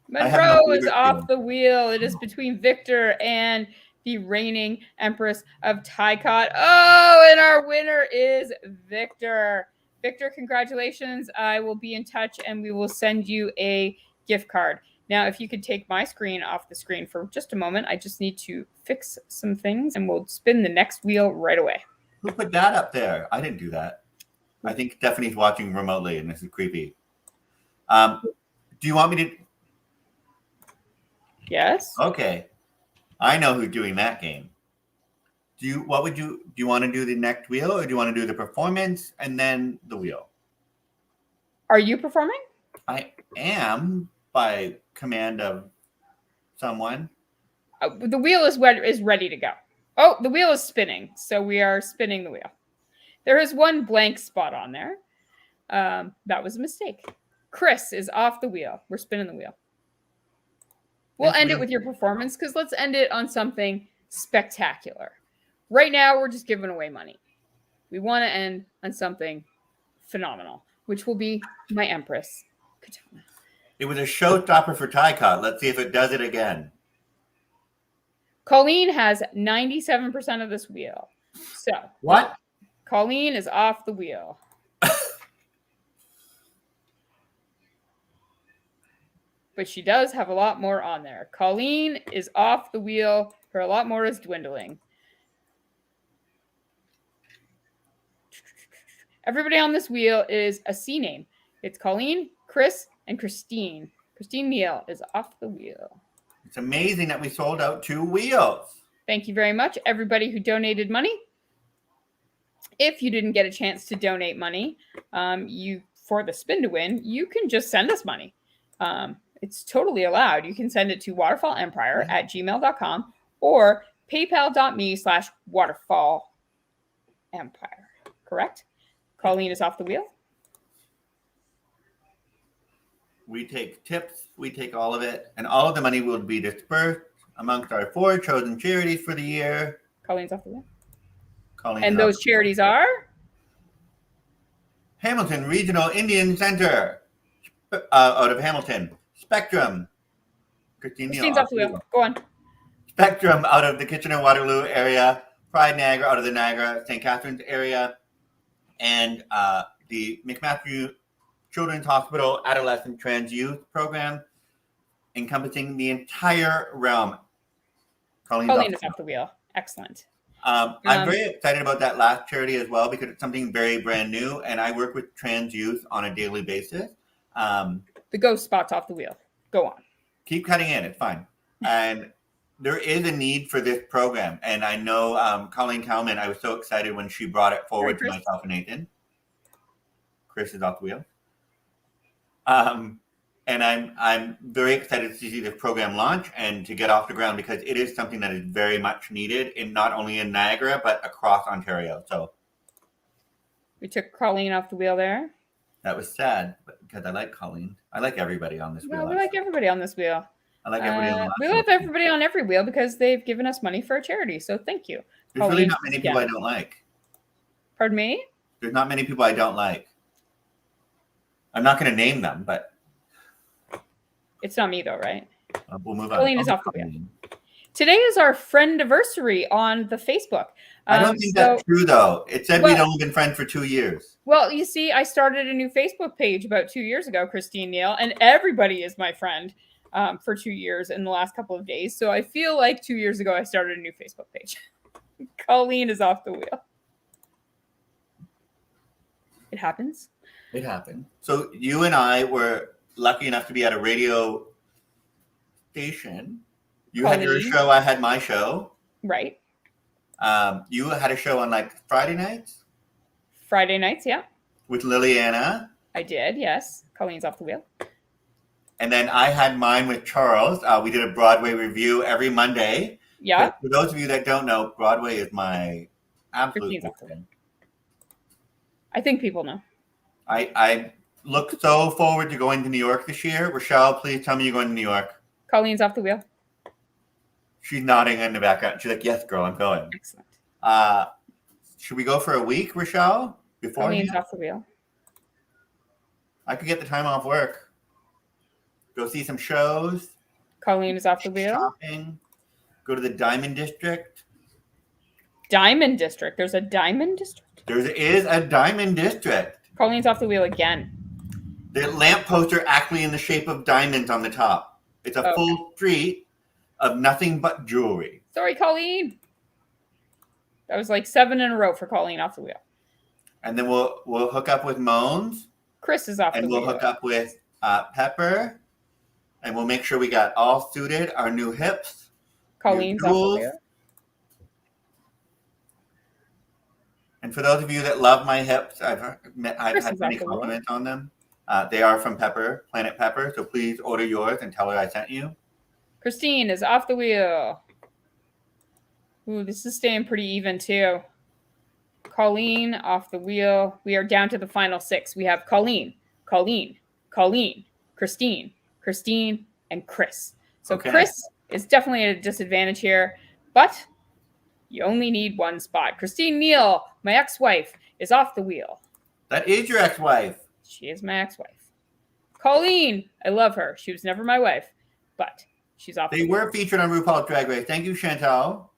Monroe is off the wheel. It is between Victor and the reigning Empress of TICOT. Oh, and our winner is Victor. Victor, congratulations. I will be in touch and we will send you a gift card. Now, if you could take my screen off the screen for just a moment, I just need to fix some things and we'll spin the next wheel right away. Who put that up there? I didn't do that. I think Stephanie's watching remotely and this is creepy. Do you want me to? Yes. Okay. I know who's doing that game. Do you want to do the next wheel or do you want to do the performance and then the wheel? Are you performing? I am by command of someone. The wheel is ready to go. Oh, the wheel is spinning. So we are spinning the wheel. There is 1 blank spot on there. That was a mistake. Chris is off the wheel. We're spinning the wheel. We'll end it with your performance because let's end it on something spectacular. Right now, we're just giving away money. We want to end on something phenomenal, which will be my Empress, Katana. It was a showstopper for TICOT. Let's see if it does it again. Colleen has 97% of this wheel. So what? Colleen is off the wheel. But she does have a lot more on there. Colleen is off the wheel. Her a lot more is dwindling. Everybody on this wheel is a C name. It's Colleen, Chris, and Christine. Christine Neal is off the wheel. It's amazing that we sold out 2 wheels. Thank you very much, everybody who donated money. If you didn't get a chance to donate money, for the spin to win, you can just send us money. It's totally allowed. You can send it to waterfallempire@gmail.com or paypal.me/waterfallempire. Correct? Colleen is off the wheel. We take tips. We take all of it. And all of the money will be dispersed amongst our 4 chosen charities for the year. Colleen's off the wheel. And those charities are? Hamilton Regional Indian Center out of Hamilton. Spectrum. Christine's off the wheel. Go on. Spectrum out of the Kitchener-Waterloo area. Pride Niagara out of the Niagara, St. Catharines area. And the McMaster Children's Hospital Adolescent Trans Youth Program, encompassing the entire realm. Colleen is off the wheel. Excellent. I'm very excited about that last charity as well because it's something very brand new, and I work with trans youth on a daily basis. The ghost spot's off the wheel. Go on. Keep cutting in. It's fine. And there is a need for this program. And I know Colleen Kalman, I was so excited when she brought it forward to myself and Nathan. Chris is off the wheel. And I'm very excited to see this program launch and to get off the ground because it is something that is very much needed not only in Niagara, but across Ontario. So we took Colleen off the wheel there. That was sad because I like Colleen. I like everybody on this wheel. We like everybody on this wheel. I like everybody on the we love everybody on every wheel because they've given us money for a charity. So thank you. There's really not many people I don't like. Pardon me? There's not many people I don't like. I'm not going to name them, but it's not me though, right? We'll move on. Colleen is off the wheel. Today is our friend anniversary on the Facebook. I don't think that's true, though. It said we'd only been friends for 2 years. Well, you see, I started a new Facebook page about 2 years ago, Christine Neal, and everybody is my friend for 2 years in the last couple of days. So I feel like 2 years ago, I started a new Facebook page. Colleen is off the wheel. It happens. It happened. So you and I were lucky enough to be at a radio station. You had your show, I had my show. Right. You had a show on like Friday nights? Friday nights, yeah. With Liliana. I did, yes. Colleen's off the wheel. And then I had mine with Charles. We did a Broadway review every Monday. Yeah. For those of you that don't know, Broadway is my absolute thing. I think people know. I look so forward to going to New York this year. Rachelle, please tell me you're going to New York. Colleen's off the wheel. She's nodding in the background. She's like, yes, girl, I'm going. Excellent. Should we go for a week, Rachelle? Colleen's off the wheel. I could get the time off work. Go see some shows. Colleen is off the wheel. Shopping. Go to the Diamond District. Diamond District. There's a Diamond District? There is a Diamond District. Colleen's off the wheel again. The lampposts are actually in the shape of diamonds on the top. It's a full street of nothing but jewelry. Sorry, Colleen. That was like 7 in a row for Colleen off the wheel. And then we'll hook up with Moans. Chris is off the wheel. And we'll hook up with Pepper. And we'll make sure we got all suited, our new hips. Colleen's off the wheel. And for those of you that love my hips, I've had many compliments on them. They are from Pepper, Planet Pepper. So please order yours and tell her I sent you. Christine is off the wheel. Ooh, this is staying pretty even too. Colleen off the wheel. We are down to the final 6. We have Colleen, Christine, and Chris. So Chris is definitely at a disadvantage here, but you only need one spot. Christine Neal, my ex-wife, is off the wheel. That is your ex-wife. She is my ex-wife. Colleen, I love her. She was never my wife, but she's off the wheel. They were featured on RuPaul's Drag Race. Thank you, Chantal.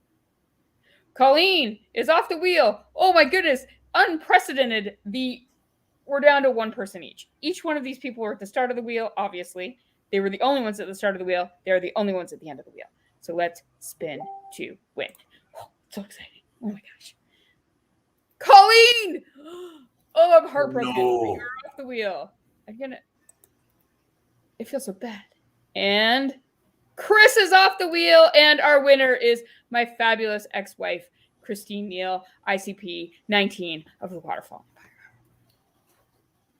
Colleen is off the wheel. Oh my goodness. Unprecedented. We're down to one person each. Each one of these people were at the start of the wheel, obviously. They were the only ones at the start of the wheel. They are the only ones at the end of the wheel. So let's spin to win. Oh, so exciting. Oh my gosh. Colleen! Oh, I'm heartbroken. No. You're off the wheel. It feels so bad. And Chris is off the wheel, and our winner is my fabulous ex-wife, Christine Neal, ICP 19 of the Waterfall Empire.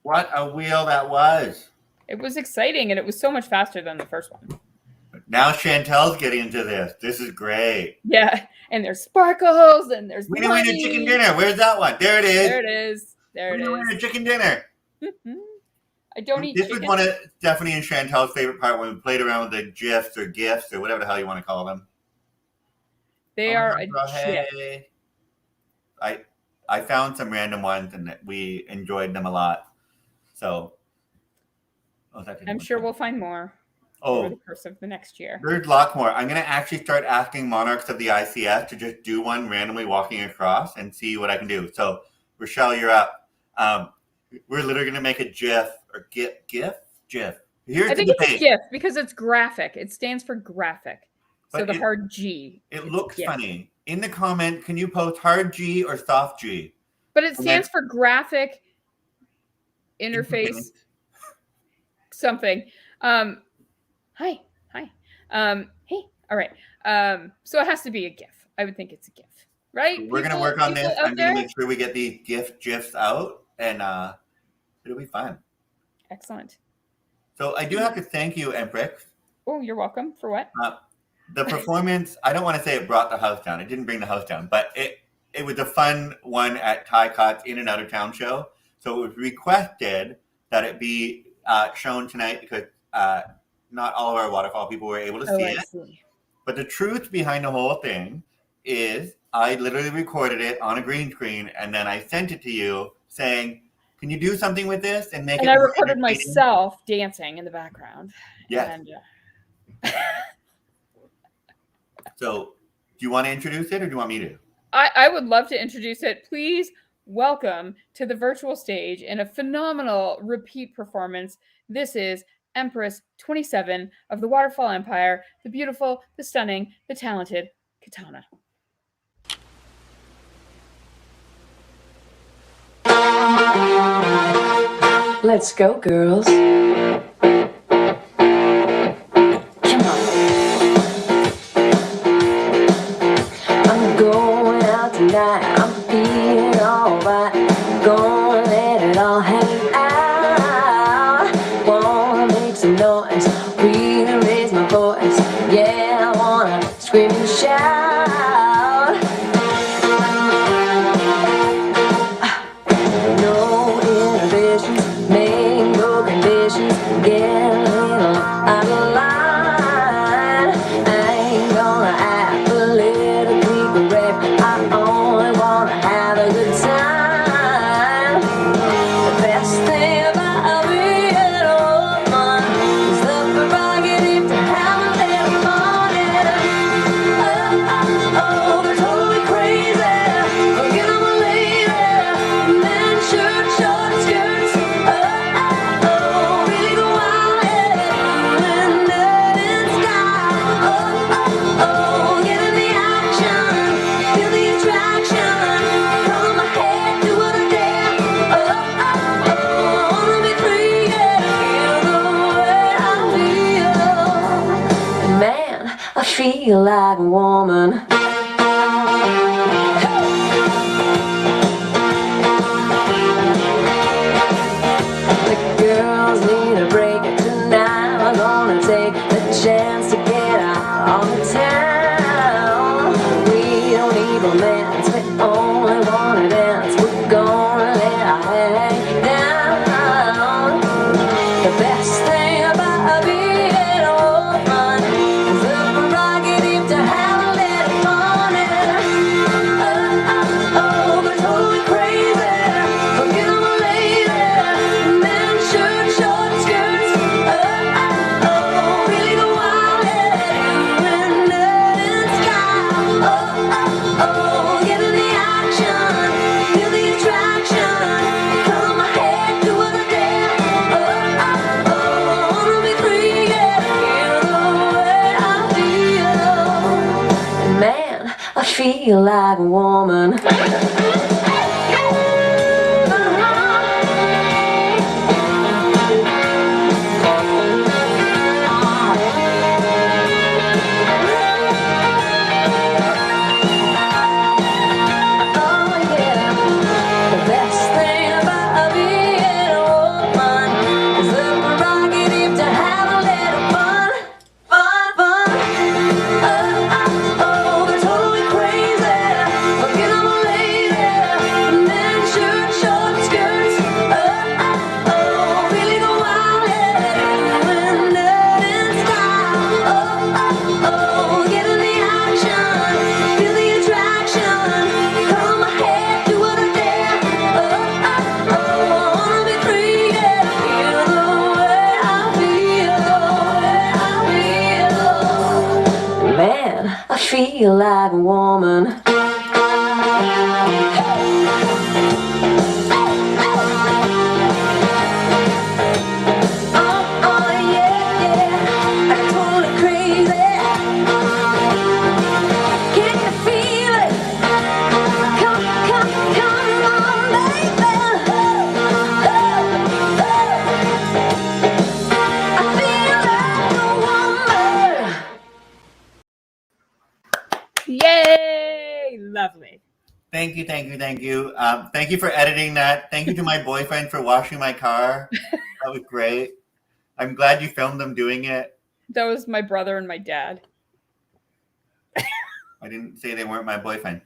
What a wheel that was. It was exciting, and it was so much faster than the first one. Now Chantel's getting into this. This is great. Yeah, and there's sparkles, and there's Winner, winner, chicken dinner. Where's that one? There it is. There it is. There it is. Winner, chicken dinner. I don't eat This chicken. was one of Stephanie and Chantel's favorite part when we played around with the GIFs or GIFs or whatever the hell you want to call them. They are a GIF. Hey. I found some random ones and we enjoyed them a lot. So I'm sure we'll find more over the course of the next year. There's lots more. I'm going to actually start asking monarchs of the ICS to just do one randomly walking across and see what I can do. So, Rachelle, you're up. We're literally going to make a GIF or GIF. Here's I think the it's debate. GIF because it's graphic. It stands for graphic. So the hard G. It looks funny. In the comment, can you post hard G or soft G? But it stands for graphic interface something. Hi. Hey. All right. So it has to be a GIF. I would think it's a GIF, right? So we're going to work on this. I'm going to make sure we get these GIFs out, and it'll be fun. Excellent. So I do have to thank you, Emprex. Oh, you're welcome. For what? The performance, I don't want to say it brought the house down. It didn't bring the house down, but it was a fun one at TICOT's In and Out of Town show. So it was requested that it be shown tonight because not all of our Waterfall people were able to see it. But the truth behind the whole thing is I literally recorded it on a green screen and then I sent it to you saying, can you do something with this and make it? And I recorded myself dancing in the background. Yes. And, so do you want to introduce it or do you want me to? I would love to introduce it. Please welcome to the virtual stage in a phenomenal repeat performance. This is Empress 27 of the Waterfall Empire, the beautiful, the stunning, the talented Katana. Let's go, girls. Come on. I'm going out tonight. I'm feeling alright. Gonna let it all hang out. Wanna make some noise. Really raise my voice. Yeah, I wanna scream and shout. No inhibitions. Make no conditions, get a little out of line. I ain't gonna act politically correct. I only wanna have a good time. The best thing about being an old man is the prerogative to have a little fun. Oh, they're totally crazy. Forget I'm a lady. Men shirt, short skirts. Really go wild and nerd and style. Get in the action, feel the attraction. Color my hair, do what I dare. Wanna be free, yeah, feel the way I feel. Man, I feel like a woman. The girls need a break tonight. I'm gonna take the chance to get out on the town. We don't need romance, we only wanna dance. We're gonna let our hair hang down. The best thing about being an old man is the prerogative to have a little fun. They're totally crazy. Forget I'm a lady. Men shirt, short skirts. Really go wild and nerd and style. Get in the action, feel the attraction. Color my hair, do what I dare. Wanna be free, yeah, feel the way I feel. Man, I feel like a woman. Oh yeah, the best thing about being an old man is the prerogative to have a little fun. They're totally crazy. Forget I'm a lady. Men shirt, short skirts. Really go wild and nerd and style. Get in the action, feel the attraction. Color my hair, do what I dare. Wanna be free, yeah, feel the way I feel. Man, I feel like a woman. Oh yeah, yeah, I'm totally crazy. Can you feel it? Come on, baby. I feel like a woman. Yay! Lovely. Thank you. Thank you for editing that. Thank you to my boyfriend for washing my car. That was great. I'm glad you filmed them doing it. That was my brother and my dad. I didn't say they weren't my boyfriend.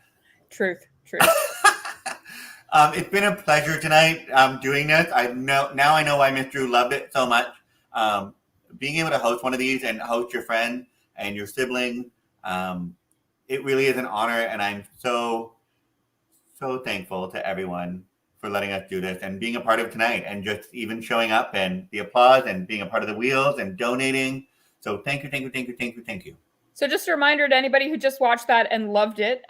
Truth. It's been a pleasure tonight doing this. Now I know why Miss Drew loved it so much. Being able to host one of these and host your friend and your sibling, it really is an honor, and I'm so thankful to everyone for letting us do this and being a part of tonight and just even showing up and the applause and being a part of the wheels and donating. So thank you. So just a reminder to anybody who just watched that and loved it,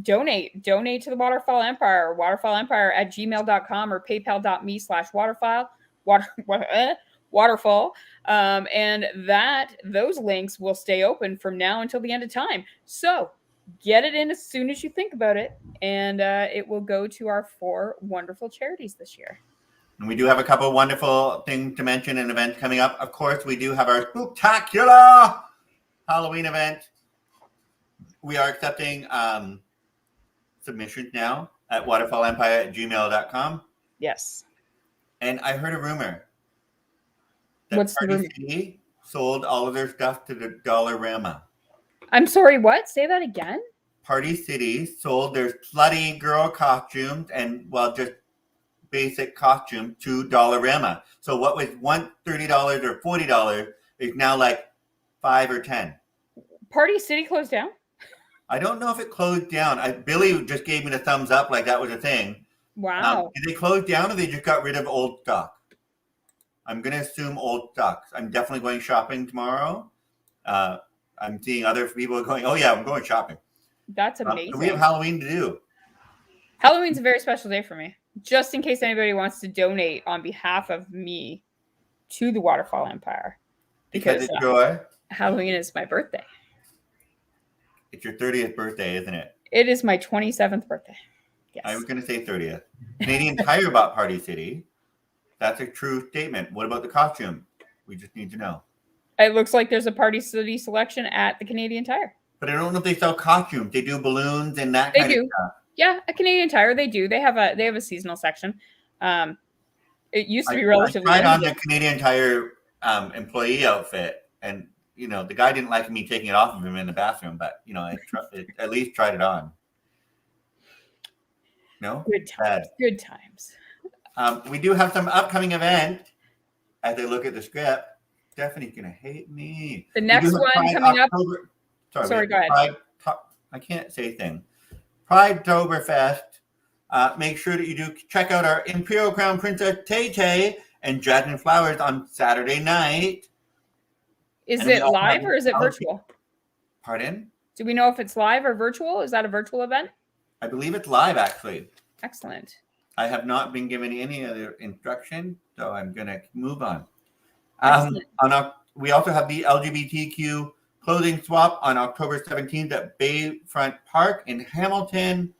donate to the Waterfall Empire, waterfallempire@gmail.com or paypal.me/waterfall waterfall. And those links will stay open from now until the end of time. So get it in as soon as you think about it, and it will go to our 4 wonderful charities this year. And we do have a couple of wonderful things to mention and events coming up. Of course, we do have our spectacular Halloween event. We are accepting submissions now at waterfallempire@gmail.com. Yes. And I heard a rumor that What's the rumor? Party City sold all of their stuff to the Dollarama. I'm sorry, what? Say that again? Party City sold their slutty girl costumes and, well, just basic costume to Dollarama. So what was once $30 or $40 is now like $5 or $10. Party City closed down? I don't know if it closed down. Billy just gave me the thumbs up like that was a thing. Wow. Did they close down or they just got rid of old stock? I'm going to assume old stocks. I'm definitely going shopping tomorrow. I'm seeing other people going, oh yeah, I'm going shopping. That's amazing. So we have Halloween to do. Halloween's a very special day for me. Just in case anybody wants to donate on behalf of me to the Waterfall Empire. Because it's your... Halloween is my birthday. It's your 30th birthday, isn't it? It is my 27th birthday. Yes. I was going to say 30th. Canadian Tire bought Party City. That's a true statement. What about the costume? We just need to know. It looks like there's a Party City selection at the Canadian Tire. But I don't know if they sell costumes. They do balloons and that kind of stuff. Yeah, a Canadian Tire, they do. They have a seasonal section. It used to be relatively. I tried on the Canadian Tire employee outfit, and you know the guy didn't like me taking it off of him in the bathroom, but you know I at least tried it on. No, good times. Good times. We do have some upcoming events. As I look at the script, Stephanie's gonna hate me. The next one coming up. Sorry, go ahead. I can't say things. Pridetoberfest. Make sure that you do check out our Imperial Crown Princess Tay Tay and Jasmine Flowers on Saturday night. Is it live or is it virtual? Pardon? Do we know if it's live or virtual? Is that a virtual event? I believe it's live, actually. Excellent. I have not been given any other instruction, so I'm going to move on. We also have the LGBTQ clothing swap on October 17th at Bayfront Park in Hamilton.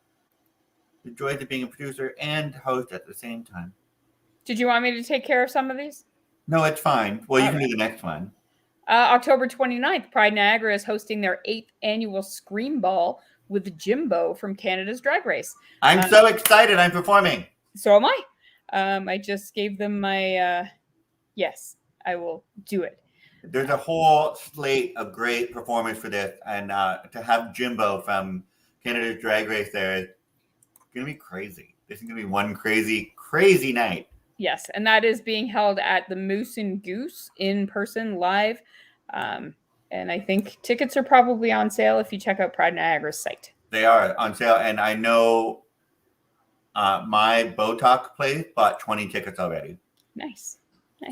The joys of being a producer and host at the same time. Did you want me to take care of some of these? No, it's fine. Well, you can do the next one. October 29th, Pride Niagara is hosting their 8th annual Scream Ball with Jimbo from Canada's Drag Race. I'm so excited. I'm performing. So am I. I just gave them my yes, I will do it. There's a whole slate of great performers for this. And to have Jimbo from Canada's Drag Race there is going to be crazy. This is going to be one crazy, crazy night. Yes, and that is being held at the Moose and Goose in person live. And I think tickets are probably on sale if you check out Pride Niagara's site. They are on sale. And I know my Botox place bought 20 tickets already. Nice.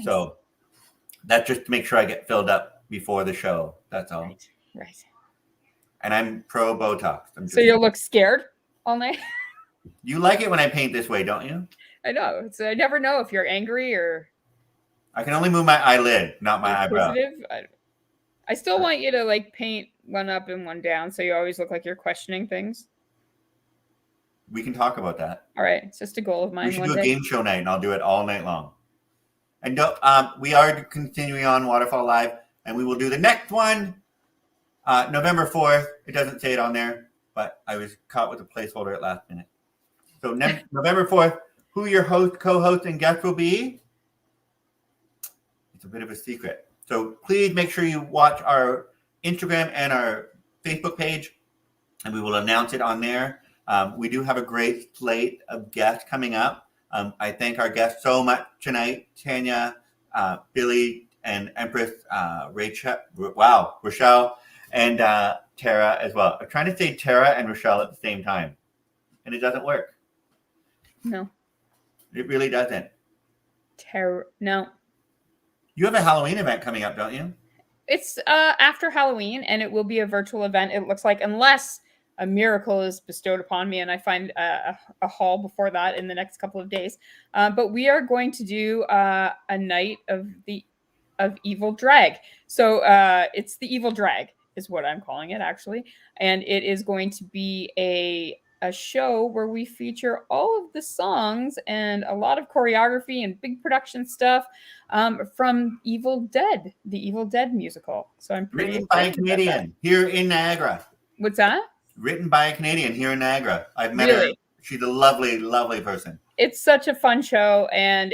So that's just to make sure I get filled up before the show. That's all. Right. And I'm pro Botox. So you'll look scared all night? You like it when I paint this way, don't you? I know. So I never know if you're angry or... I can only move my eyelid, not my eyebrow. I still want you to like paint one up and one down so you always look like you're questioning things. We can talk about that. All right. It's just a goal of mine. We should do a game show night and I'll do it all night long. And we are continuing on Waterfall Live and we will do the next one November 4th. It doesn't say it on there, but I was caught with a placeholder at last minute. So November 4th, who your host, co-host, and guest will be? It's a bit of a secret. So please make sure you watch our Instagram and our Facebook page, and we will announce it on there. We do have a great slate of guests coming up. I thank our guests so much tonight, Tanya, Billy, and Empress, Rachelle, and Terra as well. I'm trying to say Terra and Rachelle at the same time, and it doesn't work. No. It really doesn't. No. You have a Halloween event coming up, don't you? It's after Halloween, and it will be a virtual event, it looks like, unless a miracle is bestowed upon me, and I find a hall before that in the next couple of days. But we are going to do a night of evil drag. So it's the evil drag is what I'm calling it, actually, and it is going to be a show where we feature all of the songs and a lot of choreography and big production stuff from Evil Dead, the Evil Dead musical. So I'm pretty Written by a excited about Canadian here in Niagara. that. What's that? Written by a Canadian here in Niagara. I've met her. Really? She's a lovely, lovely person. It's such a fun show, and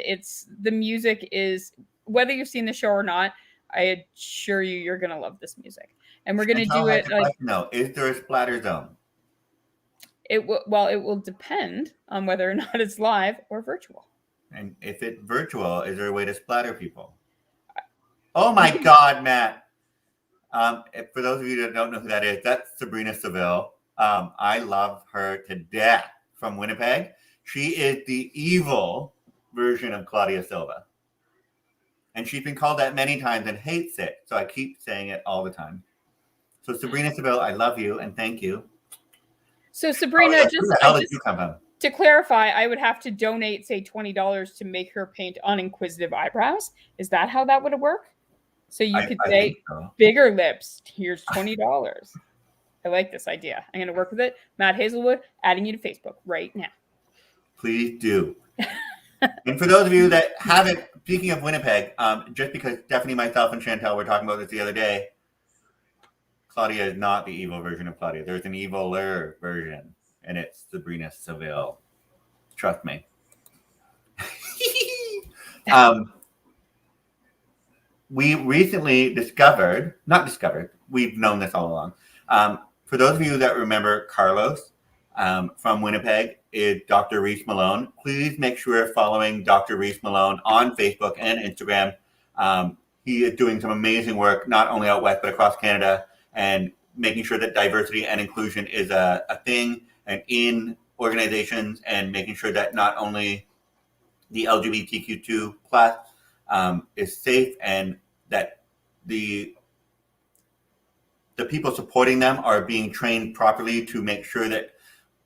the music is, whether you've seen the show or not, I assure you, you're gonna love this music. And we're gonna do it. No, is there a splatter zone? It will depend on whether or not it's live or virtual. And if it's virtual, is there a way to splatter people? Oh my God, Matt! For those of you that don't know who that is, that's Sabrina Seville. I love her to death from Winnipeg. She is the evil version of Claudia Silva. And she's been called that many times and hates it. So I keep saying it all the time. So Sabrina Seville, I love you and thank you. So Sabrina, where the hell did you come from? To clarify, I would have to donate, say, $20 to make her paint uninquisitive eyebrows. Is that how that would work? So you could say, so. Bigger lips, here's $20. I like this idea. I'm going to work with it. Matt Hazelwood, adding you to Facebook right now. Please do. And for those of you that haven't, speaking of Winnipeg, just because Stephanie, myself, and Chantel were talking about this the other day, Claudia is not the evil version of Claudia. There's an eviler version, and it's Sabrina Seville. Trust me. We recently we've known this all along. For those of you that remember Carlos from Winnipeg, is Dr. Reese Malone. Please make sure you're following Dr. Reese Malone on Facebook and Instagram. He is doing some amazing work, not only out west, but across Canada, and making sure that diversity and inclusion is a thing and in organizations, and making sure that not only the LGBTQ2 plus is safe, and that the people supporting them are being trained properly to make sure that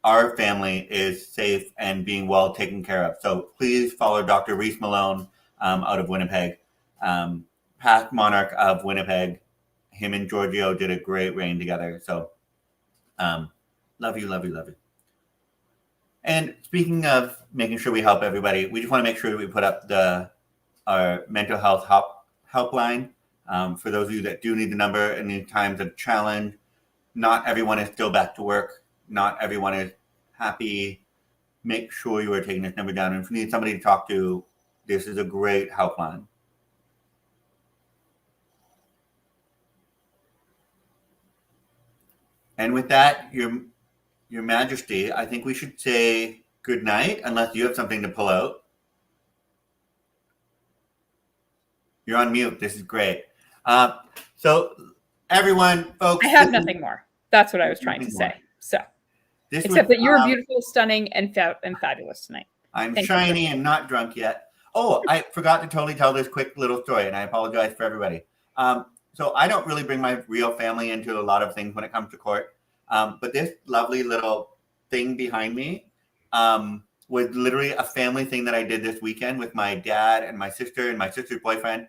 our family is safe and being well taken care of. So please follow Dr. Reese Malone out of Winnipeg, past monarch of Winnipeg. Him and Giorgio did a great reign together. So love you, love you, love you. And speaking of making sure we help everybody, we just want to make sure that we put up our mental health helpline. For those of you that do need the number in these times of challenge, not everyone is still back to work. Not everyone is happy. Make sure you are taking this number down. And if you need somebody to talk to, this is a great helpline. And with that, Your Majesty, I think we should say good night, unless you have something to pull out. You're on mute. This is great. So everyone, folks. I have nothing more. That's what I was trying to say. So, except that you're beautiful, stunning, and fabulous tonight. I'm shiny and not drunk yet. Oh, I forgot to totally tell this quick little story, and I apologize for everybody. So I don't really bring my real family into a lot of things when it comes to court. But this lovely little thing behind me was literally a family thing that I did this weekend with my dad and my sister and my sister's boyfriend.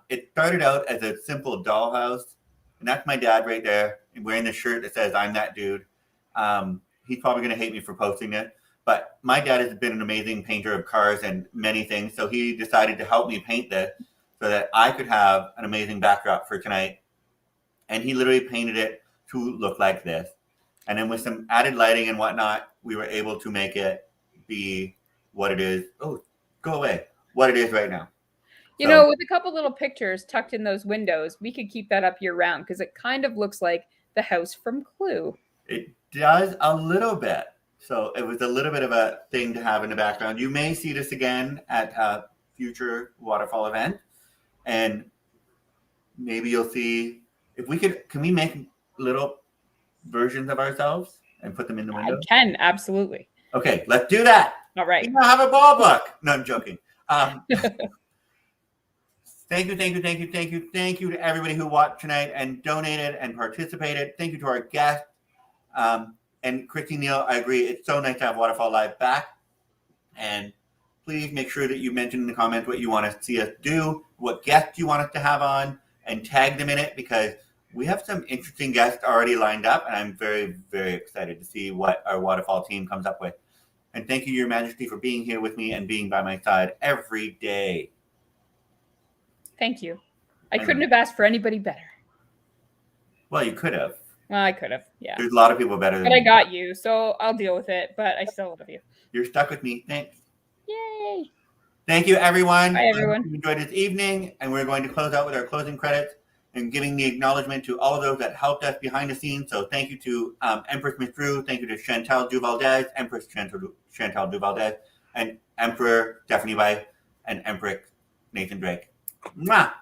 It started out as a simple dollhouse, and that's my dad right there wearing the shirt that says "I'm that dude." He's probably going to hate me for posting it, but my dad has been an amazing painter of cars and many things, so he decided to help me paint this so that I could have an amazing backdrop for tonight. And he literally painted it to look like this. And then with some added lighting and whatnot, we were able to make it be what it is. Oh, go away. What it is right now. You know, with a couple little pictures tucked in those windows, we could keep that up year round because it kind of looks like the house from Clue. It does a little bit. So it was a little bit of a thing to have in the background. You may see this again at a future Waterfall event. And maybe you'll see if we can we make little versions of ourselves and put them in the window? I can, absolutely. Okay, let's do that. All right. We now have a ball book. No, I'm joking. Thank you to everybody who watched tonight and donated and participated. Thank you to our guests. And Christy Neal, I agree. It's so nice to have Waterfall Live back. And please make sure that you mention in the comments what you want to see us do, what guests you want us to have on, and tag them in it, because we have some interesting guests already lined up, and I'm very, very excited to see what our Waterfall team comes up with. And thank you, Your Majesty, for being here with me and being by my side every day. Thank you. I couldn't have asked for anybody better. Well, you could have. Well, I could have, yeah. There's a lot of people better than But I me. got you, so I'll deal with it, but I still love you. You're stuck with me. Thanks. Yay. Thank you, everyone. Bye, everyone. I hope you enjoyed this evening, and we're going to close out with our closing credits and giving the acknowledgement to all of those that helped us behind the scenes. So thank you to Empress Miss Drew, thank you to Chantal Duvaldez, Empress Chantal Duvaldez, and Emperor Stephanie White, and Emprex Nathan Drake. Mwah!